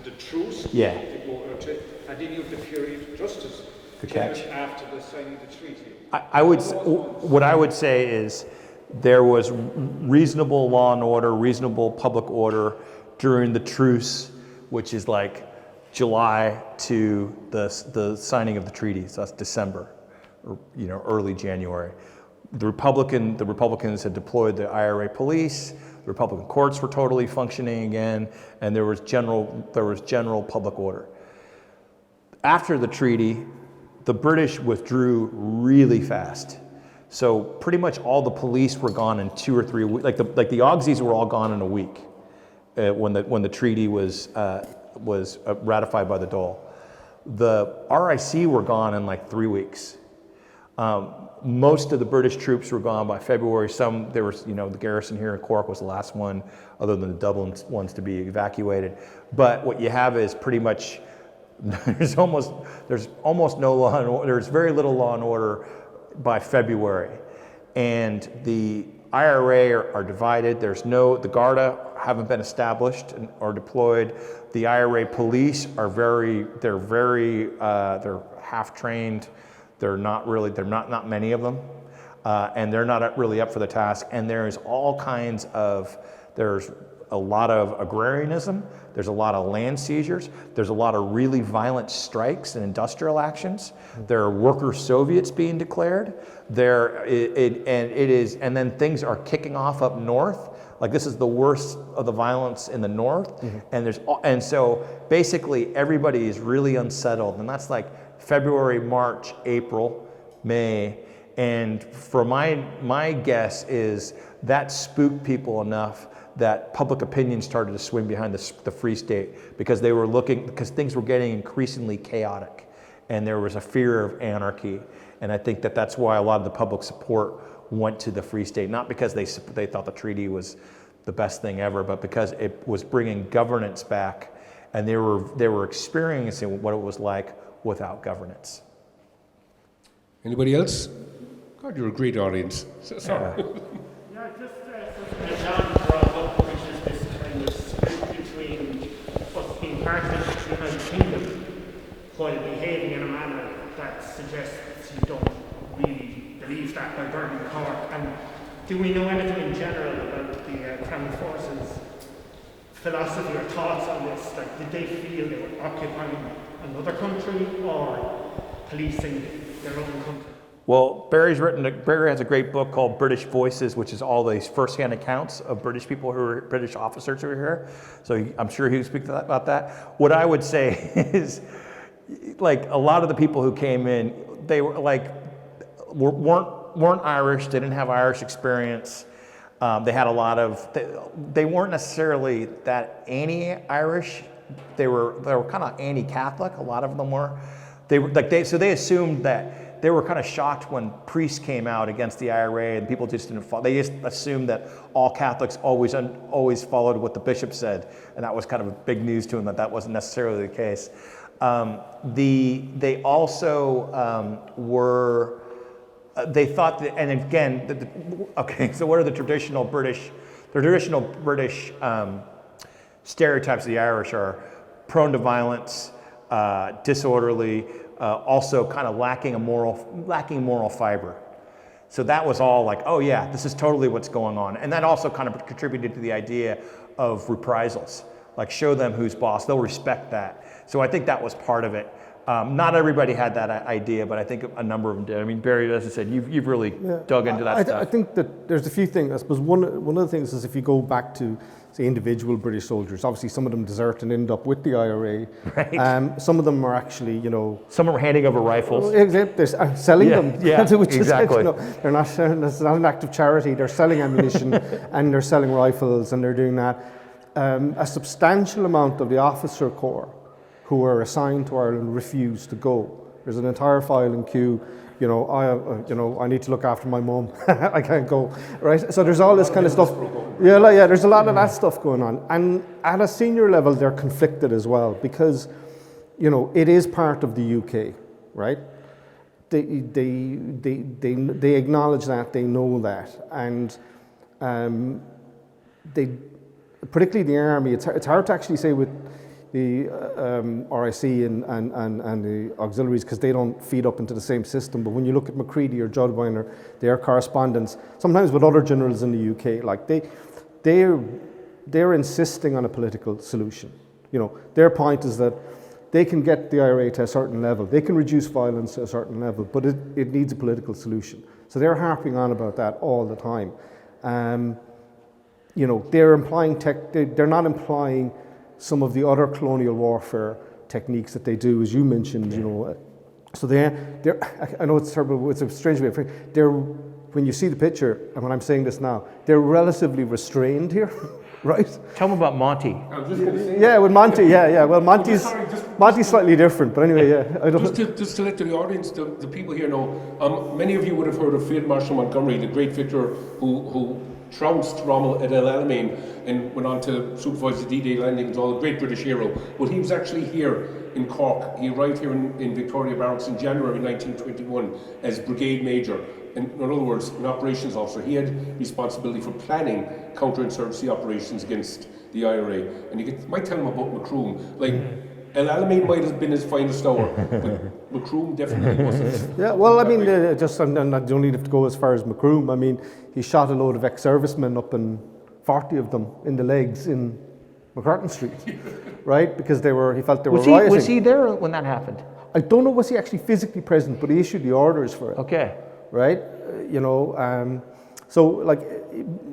Speaker 4: the truce.
Speaker 2: Yeah.
Speaker 4: And then you have the period just as
Speaker 2: Good
Speaker 4: tenuous
Speaker 2: catch.
Speaker 4: after the signing of the treaty.
Speaker 2: What I would say is there was reasonable law and order, reasonable public order during the truce, which is like July to the signing of the treaty. So that's December, or early January. The Republicans had deployed the IRA police. The Republican courts were totally functioning again, and there was general public order. After the treaty, the British withdrew really fast. So pretty much all the police were gone in 2 or 3 weeks. Like the Auxies were all gone in a week when the treaty was ratified by the Dole. The RIC were gone in like 3 weeks. Most of the British troops were gone by February. There was, the garrison here in Cork was the last one, other than the Dublin ones, to be evacuated. But what you have is pretty much there's almost no law and order. There's very little law and order by February, and the IRA are divided. The Garda haven't been established or deployed. The IRA police they're half trained. They're not many of them, and they're not really up for the task. And there's a lot of agrarianism. There's a lot of land seizures. There's a lot of really violent strikes and industrial actions. There are worker Soviets being declared. And then things are kicking off up north. Like this is the worst of the violence in the north. Mm-hmm. And so basically everybody is really unsettled, and that's like February, March, April, May. And for my guess is that spooked people enough that public opinion started to swing behind the Free State, because because things were getting increasingly chaotic, and there was a fear of anarchy. And I think that's why a lot of the public support went to the Free State, not because they thought the treaty was the best thing ever, but because it was bringing governance back, and they were experiencing what it was like without governance.
Speaker 1: Anybody else? God, you're a great audience. Sorry.
Speaker 5: Yeah, just something that John brought up, which is this kind of split between us being part of the United Kingdom while behaving in a manner that suggests you don't really believe that by burning Cork. And do we know anything in general about the Crown Forces' philosophy or thoughts on this? Like, did they feel they were occupying another country or policing their own country?
Speaker 2: Well, Barry has a great book called British Voices, which is all these first-hand accounts of British people British officers who are here. So I'm sure he would speak about that. What I would say is, like, a lot of the people who came in, they were like, weren't Irish. They didn't have Irish experience. They had they weren't necessarily that anti-Irish. They were kind of anti-Catholic. A lot of them were. So they assumed that. They were kind of shocked when priests came out against the IRA, and people just didn't follow. They just assumed that all Catholics always followed what the bishop said, and that was kind of a big news to them that wasn't necessarily the case. They also were. They thought that, and again, okay. So what are the traditional British? The traditional British stereotypes of the Irish are prone to violence, disorderly. Also kind of lacking moral fiber. So that was all like, oh yeah, this is totally what's going on. And that also kind of contributed to the idea of reprisals. Like, show them who's boss, they'll respect that. So I think that was part of it. Not everybody had that idea, but I think a number of them did. I mean, Barry, as I said, you've really dug into that stuff.
Speaker 3: I think that there's a few things. I suppose one of the things is, if you go back to, say, individual British soldiers, obviously some of them desert and end up with the IRA.
Speaker 2: Right.
Speaker 3: Some of them are actually,
Speaker 2: Some are handing over rifles.
Speaker 3: They're selling them.
Speaker 2: Yeah,
Speaker 3: which
Speaker 2: exactly.
Speaker 3: They're not. It's not an act of charity. They're selling ammunition and they're selling rifles, and they're doing that. A substantial amount of the officer corps who were assigned to Ireland refused to go. There's an entire filing queue. I need to look after my mum. I can't go, right? So there's all this kind of stuff. Yeah, there's a lot of that stuff going on. And at a senior level, they're conflicted as well, because, it is part of the UK, right? They acknowledge that, they know that, and particularly the army, it's hard to actually say with the RIC and the auxiliaries because they don't feed up into the same system. But when you look at Macready or Jodwine or their correspondence, sometimes with other generals in the UK, like they're insisting on a political solution. You know, their point is that they can get the IRA to a certain level, they can reduce violence to a certain level, but it needs a political solution. So they're harping on about that all the time. You know, they're not implying some of the other colonial warfare techniques that they do, as you mentioned, you know. So they're I know it's terrible, it's a strange way of phrasing. When you see the picture, and when I'm saying this now, they're relatively restrained here, right?
Speaker 2: Tell them about Monty.
Speaker 1: I was just going to say.
Speaker 3: Yeah, with Monty, yeah. Well, Monty's slightly different, but anyway, yeah. I don't.
Speaker 1: Just to let the audience, the people here know, many of you would have heard of Field Marshal Montgomery, the great victor who trounced Rommel at El Alamein and went on to supervise the D-Day landings, all a great British hero. Well, he was actually here in Cork. He arrived here in Victoria Barracks in January 1921 as Brigade Major. In other words, an operations officer. He had responsibility for planning counterinsurgency operations against the IRA. And you might tell him about Macroom. Like, El Alamein might have been his finest hour, but Macroom definitely wasn't.
Speaker 3: Yeah, well, I mean, I don't need to go as far as Macroom. I mean, he shot a load of ex-servicemen up in 40 of them in the legs in McCurtain Street, right? Because he felt they were rioting.
Speaker 2: Was he there when that happened?
Speaker 3: I don't know was he actually physically present, but he issued the orders for it.
Speaker 2: Okay.
Speaker 3: Right? You know, so like,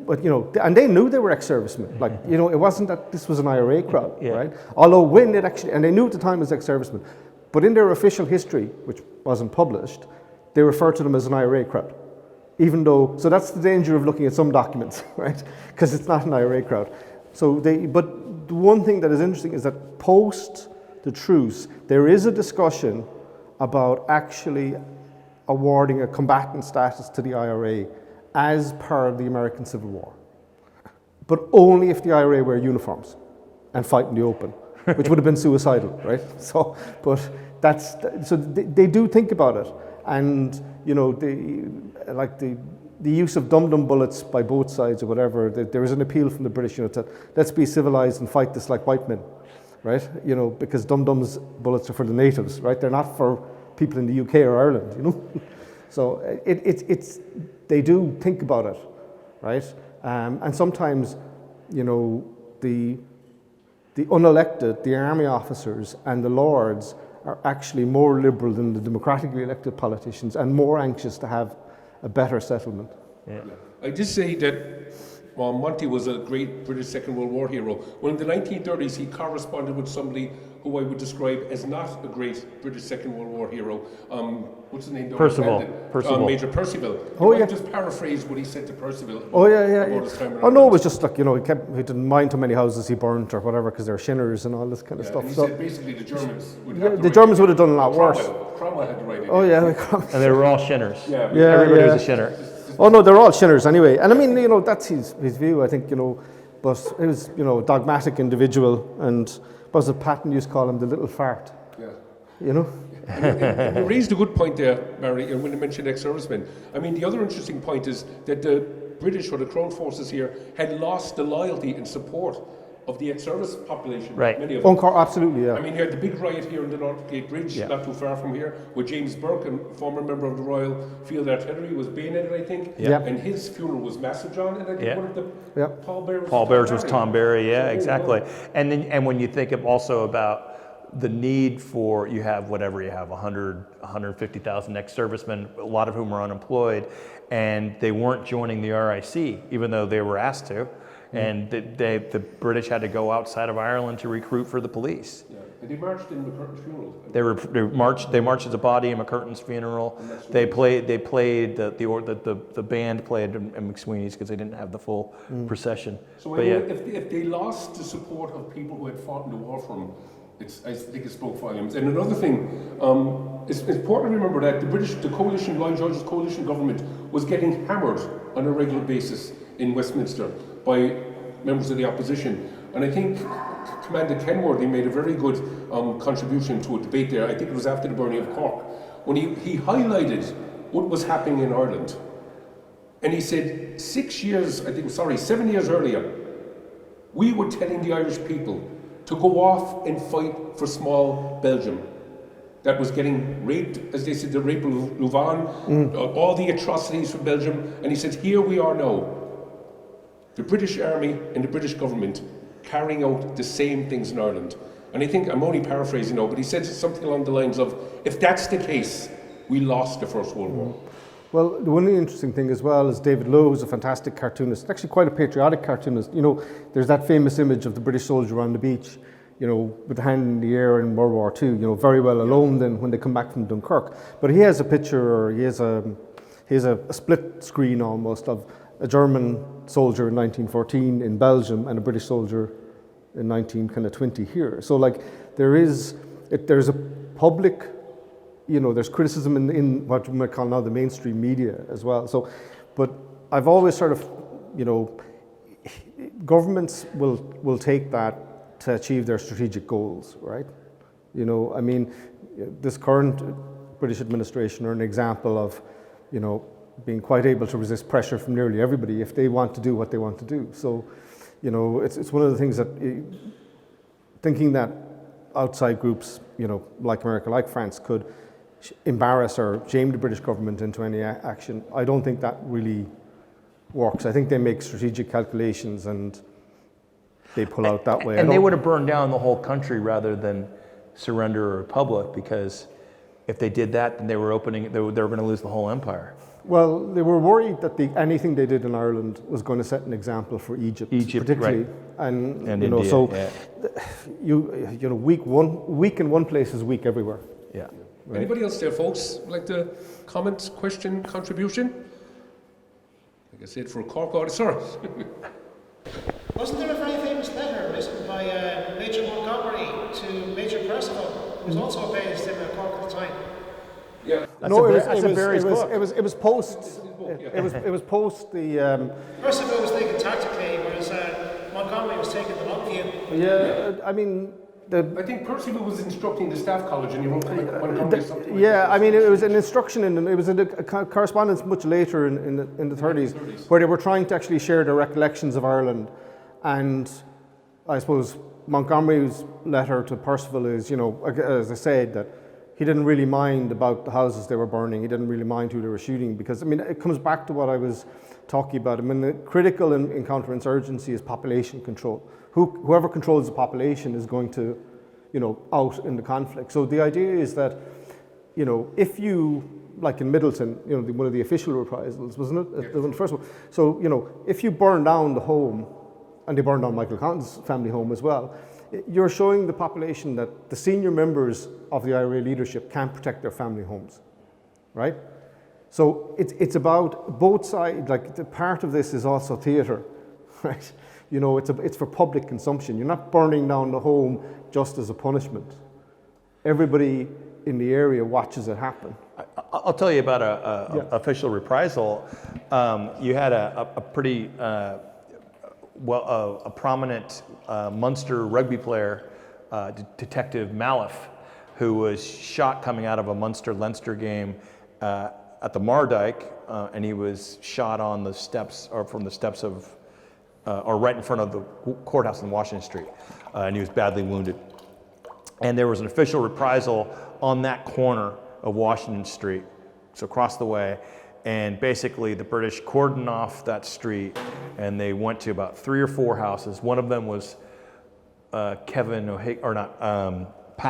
Speaker 3: but you know, and they knew they were ex-servicemen. Like, you know, it wasn't that this was an IRA crowd, right? Although when it actually, and they knew at the time as ex-servicemen, but in their official history, which wasn't published, they refer to them as an IRA crowd. Even though, so that's the danger of looking at some documents, right? Because it's not an IRA crowd. So but the one thing that is interesting is that post the truce, there is a discussion about actually awarding a combatant status to the IRA as per the American Civil War, but only if the IRA wear uniforms and fight in the open, which would have been suicidal, right? So, but they do think about it, and you know, the use of dum-dum bullets by both sides or whatever. There is an appeal from the British, you know, to let's be civilized and fight this like white men, right? You know, because dum-dums bullets are for the natives, right? They're not for people in the UK or Ireland, you know. So they do think about it, right? And sometimes, you know, the unelected, the army officers and the lords are actually more liberal than the democratically elected politicians and more anxious to have a better settlement.
Speaker 1: Yeah. I just say that Monty was a great British Second World War hero. Well, in the 1930s, he corresponded with somebody who I would describe as not a great British Second World War hero. What's the name?
Speaker 2: Percival.
Speaker 1: Major Percival.
Speaker 3: Oh, yeah.
Speaker 1: Just paraphrase what he said to Percival.
Speaker 3: Oh, yeah.
Speaker 1: About his time
Speaker 3: Oh, no, it was just like, you know, he didn't mind how many houses he burnt or whatever because they're shinners and all this kind of stuff.
Speaker 1: And he
Speaker 3: so
Speaker 1: said basically the Germans would have
Speaker 3: the Germans would have done a lot worse.
Speaker 1: Cromwell had to write it.
Speaker 3: Oh, yeah.
Speaker 2: And they were all shinners.
Speaker 1: Yeah.
Speaker 2: Everybody was a shinner.
Speaker 3: Oh no, they're all shinners anyway. And I mean, you know, that's his view, I think, you know, but he was, you know, a dogmatic individual, and was it Patton used to call him the little fart?
Speaker 1: Yeah.
Speaker 3: You know?
Speaker 1: You raised a good point there, Barry, when you mentioned ex-servicemen. I mean, the other interesting point is that the British or the Crown forces here had lost the loyalty and support of the ex-service population.
Speaker 2: Right.
Speaker 1: Many of them.
Speaker 3: Absolutely, yeah.
Speaker 1: I mean, you had the big riot here in the Northgate Bridge, not too far from here, where James Burke, a former member of the Royal Field Artillery, was bayoneted, I think.
Speaker 3: Yeah.
Speaker 1: And his funeral was massive, John, and I think one of the pallbearers.
Speaker 2: Pallbearers was Tom Barry, yeah, exactly. And when you think of also about the need for, you have 150,000 ex-servicemen, a lot of whom are unemployed, and they weren't joining the RIC, even though they were asked to. And the British had to go outside of Ireland to recruit for the police.
Speaker 1: Yeah. And they marched in McCurtain's funeral.
Speaker 2: They marched as a body in McCurtain's funeral. They played the band played in McSweeney's because they didn't have the full procession.
Speaker 1: So if they lost the support of people who had fought in the war for them, I think it spoke volumes. And another thing, it's important to remember that the coalition, Lloyd George's coalition government, was getting hammered on a regular basis in Westminster by members of the opposition. And I think Commander Kenworthy made a very good contribution to a debate there. I think it was after the burning of Cork, when he highlighted what was happening in Ireland. And he said 7 years earlier, we were telling the Irish people to go off and fight for small Belgium that was getting raped, as they said, the rape of Louvain, all the atrocities from Belgium. And he said, here we are now, the British Army and the British government carrying out the same things in Ireland. And I think, I'm only paraphrasing now, but he said something along the lines of, if that's the case, we lost the First World War.
Speaker 3: Well, the one interesting thing as well is David Lowe is a fantastic cartoonist, actually quite a patriotic cartoonist. You know, there's that famous image of the British soldier on the beach, you know, with the hand in the air in World War II, you know, very well alone then when they come back from Dunkirk. But he has a picture, or he has a split screen almost of a German soldier in 1914 in Belgium and a British soldier in 1920 here. So like there's a public, you know, there's criticism in what you might call now the mainstream media as well. So, but I've always sort of, you know, governments will take that to achieve their strategic goals, right? You know, I mean, this current British administration are an example of, you know, being quite able to resist pressure from nearly everybody if they want to do what they want to do. So, you know, it's one of the things that thinking that outside groups, you know, like America, like France, could embarrass or shame the British government into any action, I don't think that really works. I think they make strategic calculations and they pull out that way.
Speaker 2: And they would have burned down the whole country rather than surrender a republic, because if they did that, then they were going to lose the whole empire.
Speaker 3: Well, they were worried that anything they did in Ireland was going to set an example for Egypt particularly,
Speaker 2: right.
Speaker 3: and
Speaker 2: India,
Speaker 3: you know, so
Speaker 2: yeah.
Speaker 3: you know, weak in one place is weak everywhere.
Speaker 2: Yeah.
Speaker 3: Right.
Speaker 1: Anybody else there, folks, like to comment, question, contribution? Like I said, for a Cork audience, sir.
Speaker 6: Wasn't there a very famous letter written by Major Montgomery to Major Percival, who was also based in Cork at the time?
Speaker 1: Yeah.
Speaker 2: That's a Barry's book.
Speaker 3: It was post. It was post the.
Speaker 6: Percival was thinking tactically, whereas Montgomery was taking the long view.
Speaker 3: Yeah, I mean.
Speaker 1: I think Percival was instructing the staff college, and he wrote something.
Speaker 3: Yeah, I mean, it was an instruction it was a correspondence much later in the 30s, where they were trying to actually share their recollections of Ireland, and I suppose Montgomery's letter to Percival is, you know, as I said, that he didn't really mind about the houses they were burning. He didn't really mind who they were shooting, because I mean, it comes back to what I was talking about. I mean, the critical in counterinsurgency is population control. Whoever controls the population is going to, you know, out in the conflict. So the idea is that, you know, if you, like in Middleton, you know, one of the official reprisals, wasn't it? It wasn't the first one. So, you know, if you burn down the home, and they burned down Michael Collins' family home as well, you're showing the population that the senior members of the IRA leadership can't protect their family homes, right? So it's about both sides. Like, the part of this is also theatre, right? You know, it's for public consumption. You're not burning down the home just as a punishment. Everybody in the area watches it happen.
Speaker 2: I'll tell you about a official reprisal. You had a pretty a prominent Munster rugby player, Detective Malif, who was shot coming out of a Munster-Leinster game at the Mardyke, and he was shot on the steps, or from the steps of, or right in front of the courthouse in Washington Street, and he was badly wounded. And there was an official reprisal on that corner of Washington Street, so across the way, and basically the British cordoned off that street, and they went to about 3 or 4 houses. One of them was Pat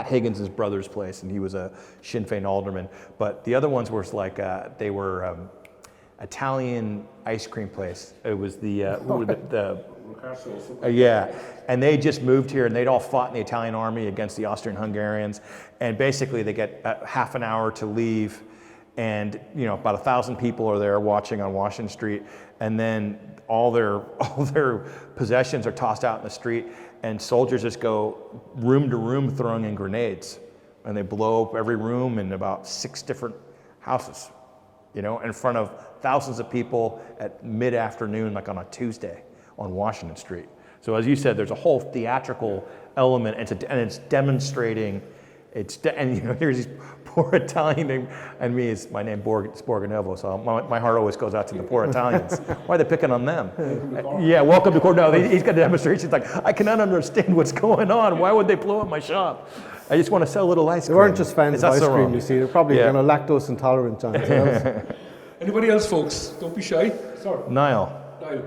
Speaker 2: Higgins' brother's place, and he was a Sinn Féin alderman. But the other ones were like, they were Italian ice cream place. It was yeah, and they just moved here, and they'd all fought in the Italian army against the Austrian-Hungarians, and basically they get half an hour to leave, and you know, about 1,000 people are there watching on Washington Street, and then all their possessions are tossed out in the street, and soldiers just go room to room throwing in grenades, and they blow up every room in about 6 different houses, you know, in front of thousands of people at mid-afternoon, like on a Tuesday on Washington Street. So as you said, there's a whole theatrical element, and it's demonstrating And you know, here's these poor Italian, and me, it's my name Borgonovo, so my heart always goes out to the poor Italians. Why are they picking on them? Yeah, welcome to court. No, he's got a demonstration. It's like, I cannot understand what's going on. Why would they blow up my shop? I just want to sell a little ice
Speaker 3: They
Speaker 2: cream.
Speaker 3: weren't just fans of ice
Speaker 2: so
Speaker 3: cream,
Speaker 2: wrong.
Speaker 3: you see. They're probably
Speaker 2: Yeah.
Speaker 3: lactose intolerant, John.
Speaker 1: Anybody else, folks? Don't be shy. Sorry.
Speaker 2: Niall.
Speaker 1: Niall.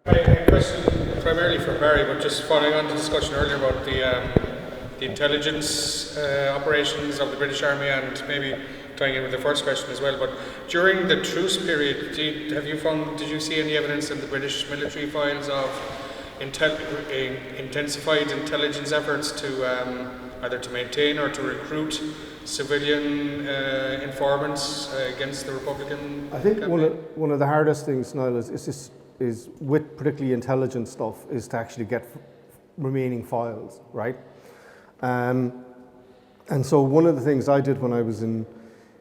Speaker 7: A question primarily for Barry, but just following on the discussion earlier about the intelligence operations of the British Army, and maybe tying in with the first question as well. But during the truce period, did you see any evidence in the British military files of intensified intelligence efforts to either to maintain or to recruit civilian informants against the Republican
Speaker 3: I think
Speaker 7: campaign?
Speaker 3: one of the hardest things, Niall, is with particularly intelligence stuff, is to actually get remaining files, right? And so one of the things I did when I was in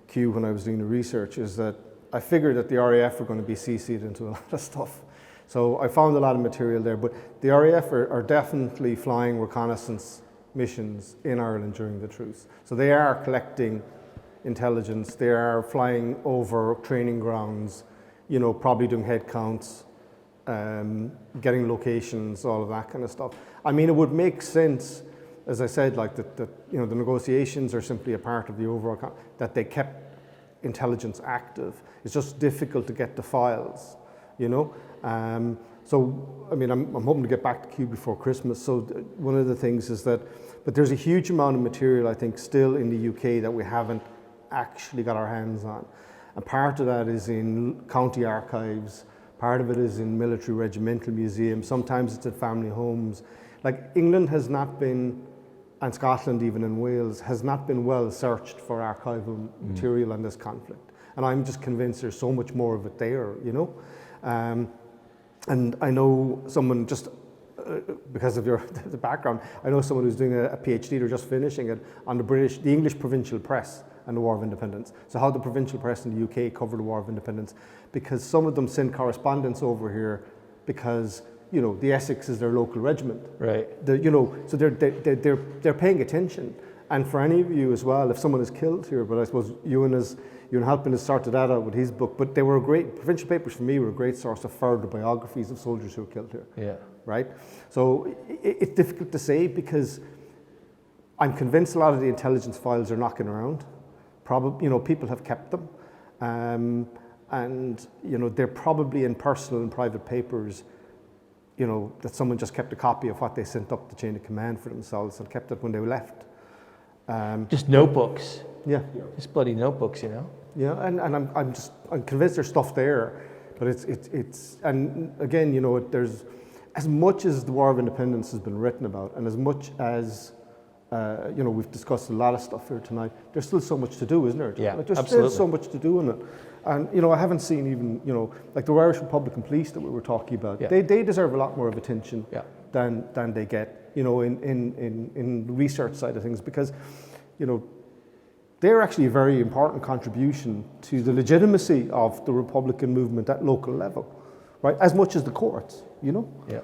Speaker 3: Kew, when I was doing the research, is that I figured that the RAF were going to be CC'd into a lot of stuff. So I found a lot of material there, but the RAF are definitely flying reconnaissance missions in Ireland during the truce. So they are collecting intelligence, they are flying over training grounds, you know, probably doing head counts, getting locations, all of that kind of stuff. I mean, it would make sense, as I said, like that you know, the negotiations are simply a part of the overall, that they kept intelligence active. It's just difficult to get the files, you know. So, I mean, I'm hoping to get back to Kew before Christmas. So one of the things is that, but there's a huge amount of material, I think, still in the UK that we haven't actually got our hands on. And part of that is in county archives, part of it is in military regimental museums, sometimes it's at family homes. Like England has not been, and Scotland even in Wales, has not been well searched for archival material on this conflict. And I'm just convinced there's so much more of it there, you know. And I know someone just, because of the background, I know someone who's doing a PhD, they're just finishing it, on the English provincial press and the War of Independence. So how the provincial press in the UK covered the War of Independence, because some of them send correspondence over here because, you know, the Essex is their local regiment.
Speaker 2: Right.
Speaker 3: You know, so they're paying attention. And for any of you as well, if someone is killed here, but I suppose Ewan helping us sorted that out with his book, but they were provincial papers for me were a great source of further biographies of soldiers who were killed here.
Speaker 2: Yeah.
Speaker 3: Right? So it's difficult to say because I'm convinced a lot of the intelligence files are knocking around. Probably, you know, people have kept them. And, you know, they're probably in personal and private papers, you know, that someone just kept a copy of what they sent up the chain of command for themselves and kept it when they left.
Speaker 2: Just notebooks.
Speaker 3: Yeah.
Speaker 2: Just bloody notebooks, you know?
Speaker 3: Yeah, and I'm convinced there's stuff there, but it's and again, you know, there's as much as the War of Independence has been written about, and as much as you know, we've discussed a lot of stuff here tonight. There's still so much to do, isn't there?
Speaker 2: Yeah,
Speaker 3: like, there's
Speaker 2: absolutely.
Speaker 3: still so much to do in it, and you know, I haven't seen even, you know, like the Irish Republican Police that we were talking about.
Speaker 2: Yeah.
Speaker 3: They deserve a lot more of attention
Speaker 2: Yeah.
Speaker 3: than they get, you know, in the research side of things, because, you know, they're actually a very important contribution to the legitimacy of the Republican movement at local level, right? As much as the courts, you know?
Speaker 2: Yeah.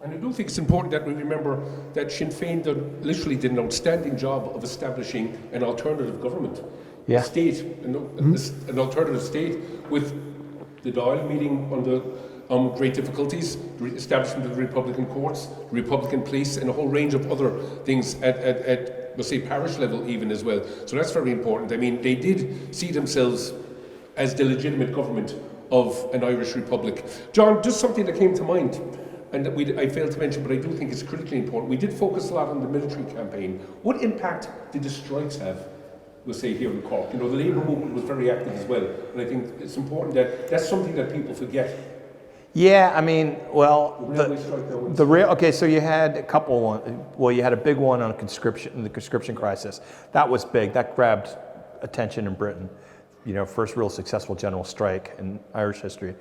Speaker 1: And I do think it's important that we remember that Sinn Féin literally did an outstanding job of establishing an alternative government.
Speaker 2: Yeah.
Speaker 1: A state, an alternative state with the Dáil meeting under great difficulties, the establishment of the Republican courts, the Republican police, and a whole range of other things at we'll say parish level even as well. So that's very important. I mean, they did see themselves as the legitimate government of an Irish Republic. John, just something that came to mind, and that I failed to mention, but I do think it's critically important. We did focus a lot on the military campaign. What impact did the strikes have, we'll say, here in Cork? You know, the labour movement was very active as well, and I think it's important that that's something that people forget.
Speaker 2: Yeah, I mean, well,
Speaker 1: Railway strike that was-
Speaker 2: okay, so you had a couple one. Well, you had a big one on the conscription crisis. That was big. That grabbed attention in Britain. You know, first real successful general strike in Irish history.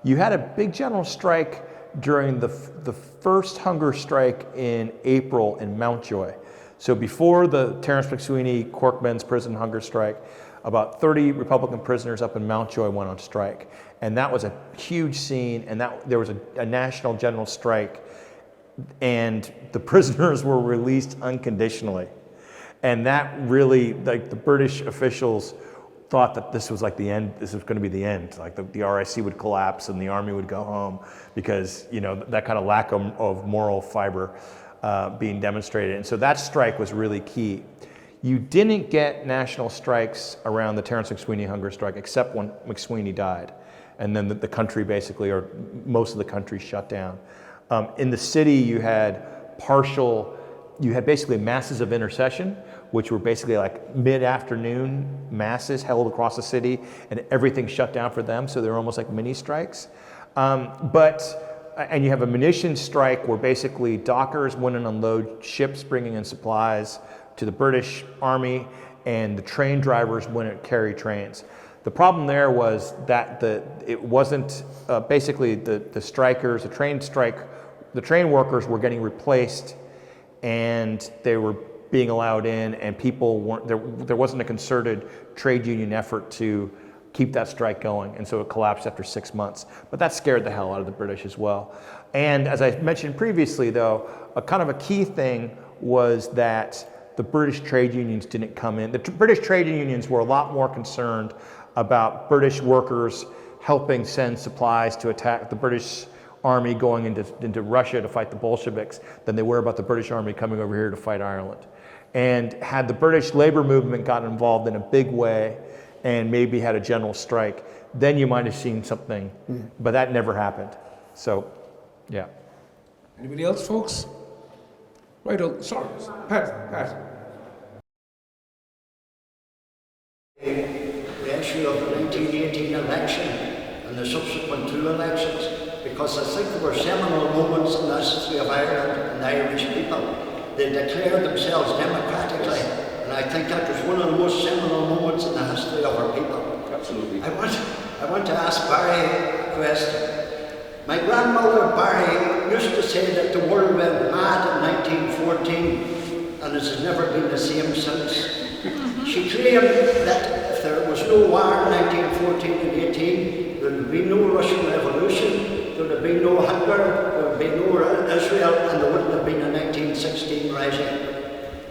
Speaker 2: You had a big general strike during the first hunger strike in April in Mountjoy. So before the Terence McSweeney Cork Men's Prison hunger strike, about 30 Republican prisoners up in Mountjoy went on strike. And that was a huge scene, and there was a national general strike, and the prisoners were released unconditionally. And that really, like the British officials thought that this was like the end, this was going to be the end. Like the RIC would collapse and the army would go home because, you know, that kind of lack of moral fiber being demonstrated. And so that strike was really key. You didn't get national strikes around the Terence McSweeney hunger strike except when McSweeney died. And then the country basically, or most of the country shut down. In the city you had basically masses of intercession, which were basically like mid-afternoon masses held across the city, and everything shut down for them, so they were almost like mini strikes. And you have a munitions strike where basically dockers went and unload ships bringing in supplies to the British Army, and the train drivers went and carry trains. The problem there was that it wasn't basically the strikers, the train workers were getting replaced, and they were being allowed in, and people weren't there wasn't a concerted trade union effort to keep that strike going, and so it collapsed after 6 months. But that scared the hell out of the British as well. And as I mentioned previously, though, a kind of a key thing was that the British trade unions didn't come in. The British trade unions were a lot more concerned about British workers helping send supplies to attack the British Army going into Russia to fight the Bolsheviks than they were about the British Army coming over here to fight Ireland. And had the British labor movement gotten involved in a big way and maybe had a general strike, then you might have seen something, but that never happened. So, yeah.
Speaker 1: Anybody else, folks? Right, sorry, Pat.
Speaker 8: The issue of the 1918 election and the subsequent two elections, because I think there were seminal moments in the history of Ireland and the Irish people. They declared themselves democratically, and I think that was one of the most seminal moments in the history of our people.
Speaker 1: Absolutely.
Speaker 8: I want to ask Barry a question. My grandmother Barry used to say that the world went mad in 1914, and it has never been the same since. She claimed that if there was no war in 1914 and 18, there would be no Russian Revolution, there would be no Hitler, there would be no Israel, and there wouldn't have been a 1916 rising.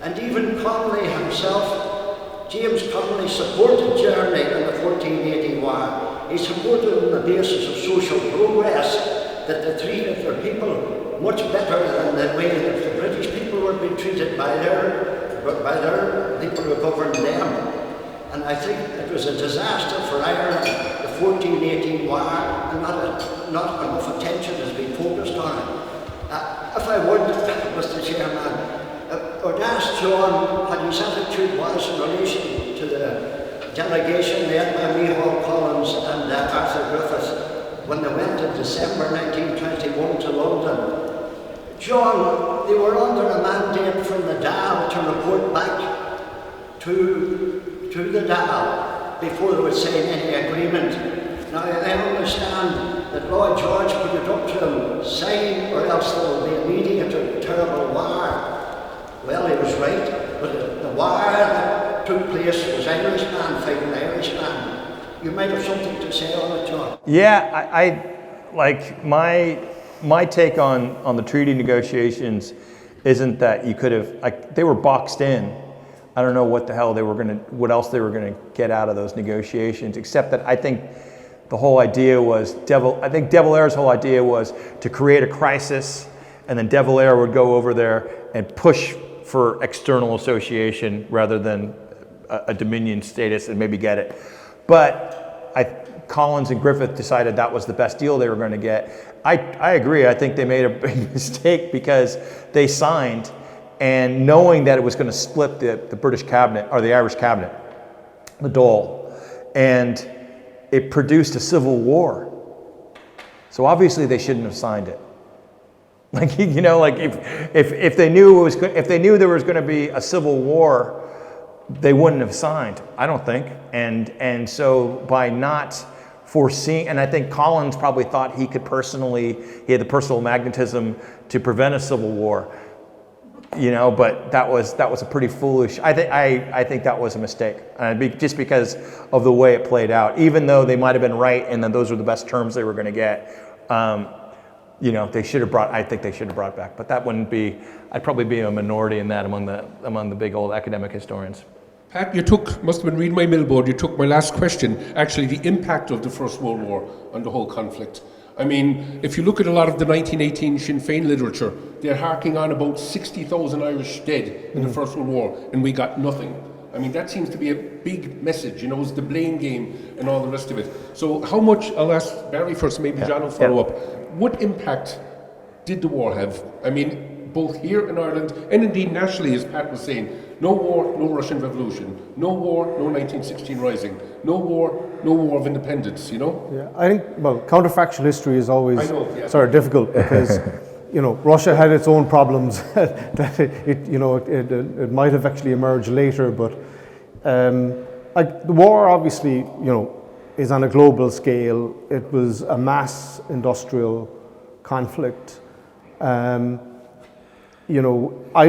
Speaker 8: And even Connolly himself, James Connolly, supported Germany in the 1480 war. He supported on the basis of social progress, that they treated their people much better than the way that the British people were being treated by their people who governed them. And I think it was a disaster for Ireland, the 1418 war, and not enough attention has been focused on it. If I would, Mr. Chairman, I would ask John what his attitude was in relation to the delegation led by Micheál Collins and Arthur Griffith when they went in December 1921 to London. John, they were under a mandate from the Dáil to report back to the Dáil before they would sign any agreement. Now, I understand that Lloyd George put it up to them, sign or else there will be immediate and terrible war. Well, he was right, but the war that took place was Irishman fighting Irishman. You might have something to say on it, John.
Speaker 2: Yeah, I like my take on the treaty negotiations isn't that you could have, like, they were boxed in. I don't know what else they were gonna get out of those negotiations, except that I think the whole idea was De Valera's whole idea was to create a crisis, and then De Valera would go over there and push for external association rather than a dominion status and maybe get it. But Collins and Griffith decided that was the best deal they were going to get. I agree. I think they made a big mistake because they signed, and knowing that it was going to split the British cabinet or the Irish cabinet, the Dáil, and it produced a civil war. So obviously they shouldn't have signed it. Like, you know, like if they knew there was going to be a civil war, they wouldn't have signed, I don't think. And so by not foreseeing, and I think Collins probably thought he had the personal magnetism to prevent a civil war, you know, but that was a pretty foolish, I think that was a mistake, just because of the way it played out, even though they might have been right and then those were the best terms they were going to get. they should have I think they should have brought back. But that wouldn't be, I'd probably be a minority in that among the big old academic historians.
Speaker 1: Pat, must have been reading my millboard, you took my last question, actually the impact of the First World War on the whole conflict. I mean, if you look at a lot of the 1918 Sinn Féin literature, they're harking on about 60,000 Irish dead in the First World War, and we got nothing. I mean, that seems to be a big message, it's the blame game and all the rest of it. So how much, I'll ask Barry first, maybe John will follow up. What impact did the war have? I mean, both here in Ireland and indeed nationally, as Pat was saying, no war, no Russian Revolution. No war, no 1916 Rising. No war of independence,
Speaker 3: Yeah, I think, counterfactual history is always
Speaker 1: sort
Speaker 3: of difficult because, Russia had its own problems that it might have actually emerged later, but the war obviously, is on a global scale. It was a mass industrial conflict. I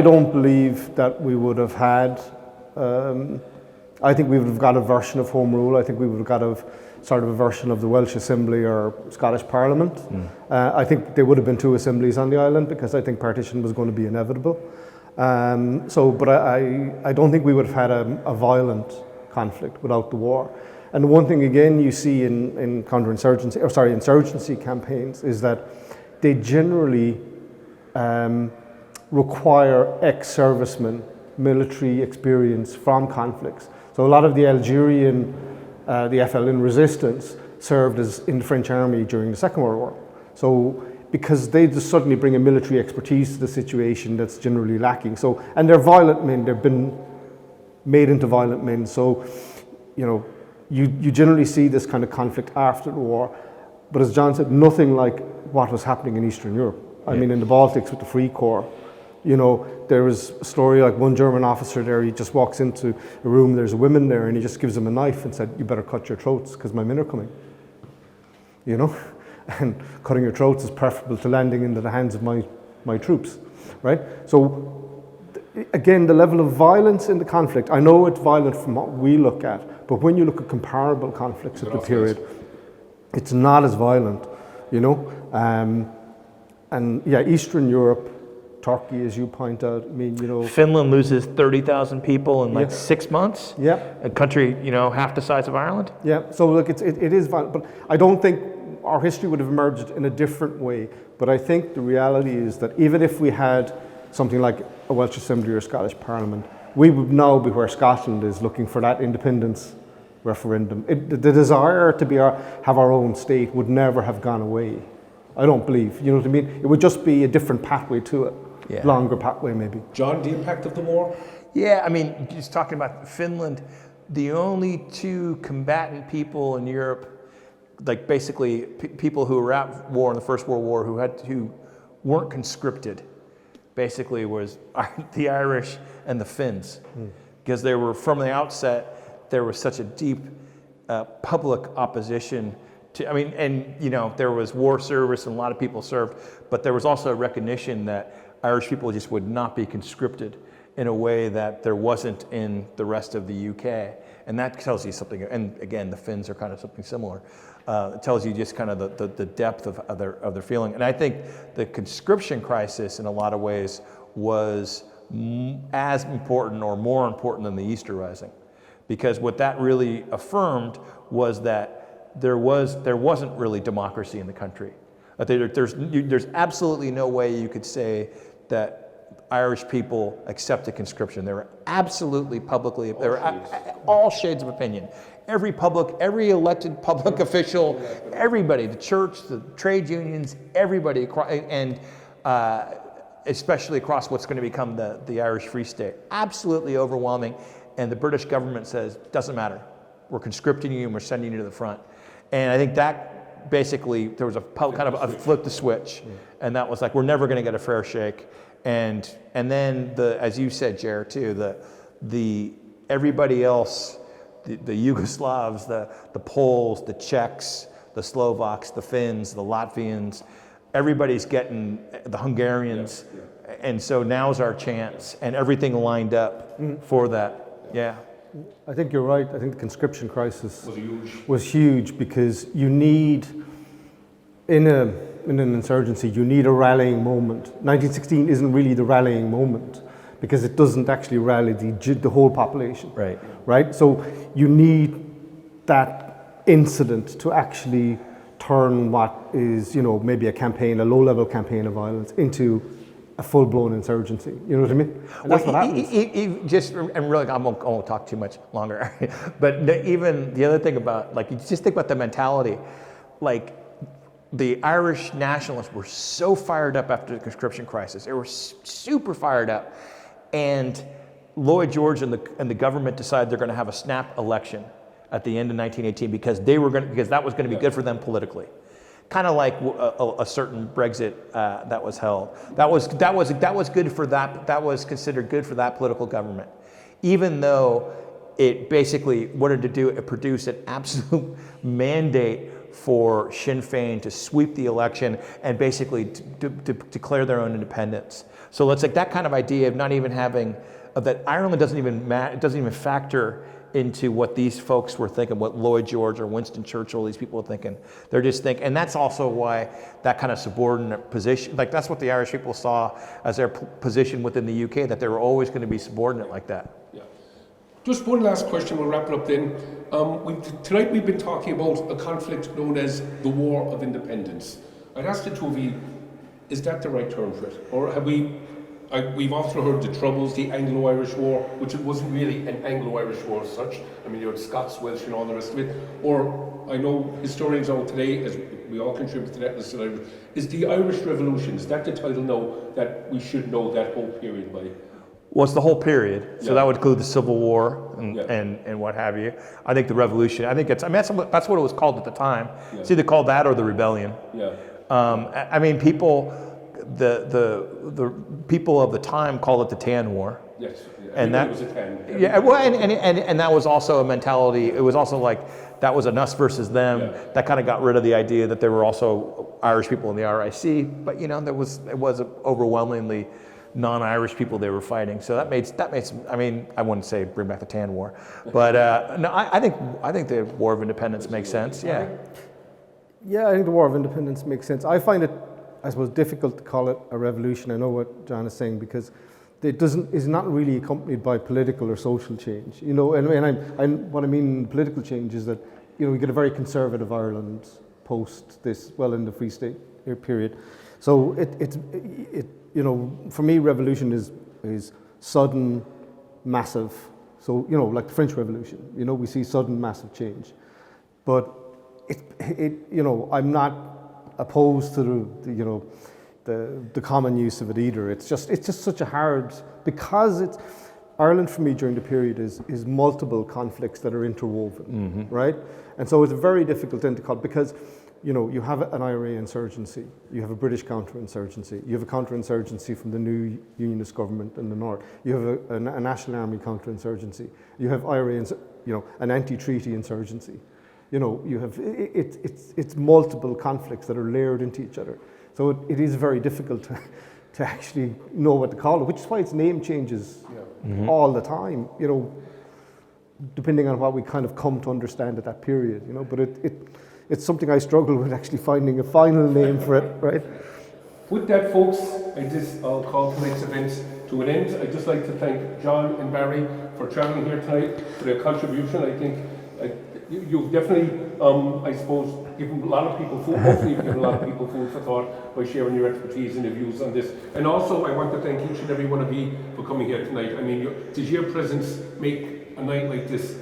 Speaker 3: don't believe that we would have had, I think we would have got a version of Home Rule. I think we would have got a version of the Welsh Assembly or Scottish Parliament. I think there would have been two assemblies on the island because I think partition was going to be inevitable. But I don't think we would have had a violent conflict without the war. And the one thing again you see in insurgency campaigns is that they generally require ex-servicemen, military experience from conflicts. So a lot of the Algerian, the FLN resistance served in the French army during the Second World War. So because they just suddenly bring a military expertise to the situation that's generally lacking. So, and they're violent men, they've been made into violent men. So, you generally see this kind of conflict after the war. But as John said, nothing like what was happening in Eastern Europe. I mean, in the Baltics with the Free Corps, there was a story like one German officer there, he just walks into a room, there's a woman there, and he just gives them a knife and said, "You better cut your throats because my men are coming." And cutting your throats is preferable to landing into the hands of my troops, right? So again, the level of violence in the conflict, I know it's violent from what we look at, but when you look at comparable conflicts of the period, it's not as violent, and yeah, Eastern Europe, Turkey, as you point out,
Speaker 2: Finland loses 30,000 people in 6 months.
Speaker 3: Yeah.
Speaker 2: A country, half the size of Ireland.
Speaker 3: Yeah, so look, it is violent, but I don't think our history would have emerged in a different way. But I think the reality is that even if we had something like a Welsh Assembly or Scottish Parliament, we would now be where Scotland is, looking for that independence referendum. The desire to have our own state would never have gone away. I don't believe, you know what I mean? It would just be a different pathway to it, longer pathway maybe.
Speaker 1: John, the impact of the war?
Speaker 2: Yeah, I mean, just talking about Finland, the only two combatant people in Europe, like basically people who were at war in the First World War who weren't conscripted, basically was the Irish and the Finns, because they were, from the outset, there was such a deep public opposition to, there was war service and a lot of people served, but there was also a recognition that Irish people just would not be conscripted in a way that there wasn't in the rest of the UK. And that tells you something, and again, the Finns are kind of something similar. It tells you just kind of the depth of their feeling. And I think the conscription crisis in a lot of ways was as important or more important than the Easter Rising. Because what that really affirmed was that there wasn't really democracy in the country. There's absolutely no way you could say that Irish people accepted conscription. They were absolutely publicly, there were all shades of opinion. Every elected public official, everybody, the church, the trade unions, everybody, and especially across what's going to become the Irish Free State. Absolutely overwhelming. And the British government says, doesn't matter. We're conscripting you and we're sending you to the front. And I think that basically, there was a kind of a flip the switch. And that was like, we're never going to get a fair shake. And then, as you said, Jer, too, everybody else, the Yugoslavs, the Poles, the Czechs, the Slovaks, the Finns, the Latvians, everybody's getting, the Hungarians. And so now's our chance, and everything lined up for that. Yeah.
Speaker 3: I think you're right. I think the conscription crisis was huge because you need, in in an insurgency, you need a rallying moment. 1916 isn't really the rallying moment because it doesn't actually rally the whole population.
Speaker 2: Right.
Speaker 3: Right? So you need that incident to actually turn what is, maybe a campaign, a low-level campaign of violence into a full-blown insurgency. You know what I mean? And that's what happens.
Speaker 2: And really, I won't talk too much longer. But even the other thing about, like, you just think about the mentality, like, the Irish nationalists were so fired up after the conscription crisis. They were super fired up. And Lloyd George and the government decided they're going to have a snap election at the end of 1918 because that was going to be good for them politically. Kind of like a certain Brexit that was held. That was good for that. That was considered good for that political government, even though it basically wanted to do it produce an absolute mandate for Sinn Féin to sweep the election and basically to declare their own independence. So let's like that kind of idea of not even having that Ireland doesn't even factor into what these folks were thinking, what Lloyd George or Winston Churchill, these people were thinking. They're just thinking, and that's also why that kind of subordinate position, like that's what the Irish people saw as their position within the UK, that they were always going to be subordinate like that.
Speaker 1: Yeah. Just one last question, we'll wrap it up then. Tonight we've been talking about a conflict known as the War of Independence. I'd ask the two of you, is that the right term for it? Or have we've also heard the Troubles, the Anglo-Irish War, which it wasn't really an Anglo-Irish war as such. I mean, you had Scots, Welsh and all the rest of it. Or I know historians out today, as we all contribute to that, is the Irish Revolution, is that the title now that we should know that whole period by?
Speaker 2: Well, it's the whole period, so
Speaker 1: Yeah.
Speaker 2: that would include the Civil War and,
Speaker 1: Yeah.
Speaker 2: and what have you. I think the Revolution, that's what it was called at the time.
Speaker 1: Yeah.
Speaker 2: It's either called that or the Rebellion.
Speaker 1: Yeah.
Speaker 2: I mean, the people of the time called it the Tan War.
Speaker 1: Yes. Yeah.
Speaker 2: And that
Speaker 1: was a 10.
Speaker 2: Yeah, well, and that was also a mentality. It was also like that was an us versus them.
Speaker 1: Yeah.
Speaker 2: That kind of got rid of the idea that there were also Irish people in the RIC. But it was overwhelmingly non-Irish people they were fighting. So that makes. I mean, I wouldn't say bring back the Tan War, but no, I think the War of Independence makes sense. Yeah.
Speaker 3: Yeah, I think the War of Independence makes sense. I find it, I suppose, difficult to call it a revolution. I know what John is saying because it is not really accompanied by political or social change. And what I mean for change is that we get a very conservative Ireland post this, in the Free State period. So it for me, revolution is sudden, massive. So like the French Revolution. We see sudden, massive change, but I'm not opposed to the common use of it either. It's just such a hard, because Ireland for me during the period is multiple conflicts that are interwoven, right? And so it's a very difficult thing to call, because you have an IRA insurgency, you have a British counterinsurgency, you have a counterinsurgency from the new unionist government in the north, you have a National Army counterinsurgency, you have IRA, an anti-treaty insurgency. You have it's multiple conflicts that are layered into each other. So it is very difficult to actually know what to call it, which is why its name changes all the time, depending on what we kind of come to understand at that period, But it's something I struggle with, actually finding a final name for it, right?
Speaker 1: With that, folks, I'll call tonight's event to an end. I'd just like to thank John and Barry for travelling here tonight, for their contribution. I think you've definitely, I suppose, given a lot of people food, hopefully you've given a lot of people food for thought by sharing your expertise and your views on this. And also, I want to thank each and every one of you for coming here tonight. I mean, your presence make a night like this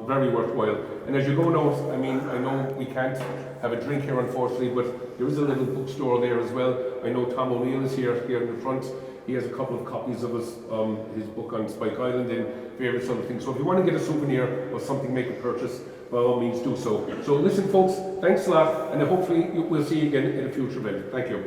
Speaker 1: very worthwhile. And as you're going out, I mean, I know we can't have a drink here, unfortunately, but there is a little bookstore there as well. I know Tom O'Neill is here in the front. He has a couple of copies of his book on Spike Island and various other things. So if you want to get a souvenir or something, make a purchase, by all means do so. So listen, folks, thanks a lot, and hopefully we'll see you again in a future event. Thank you.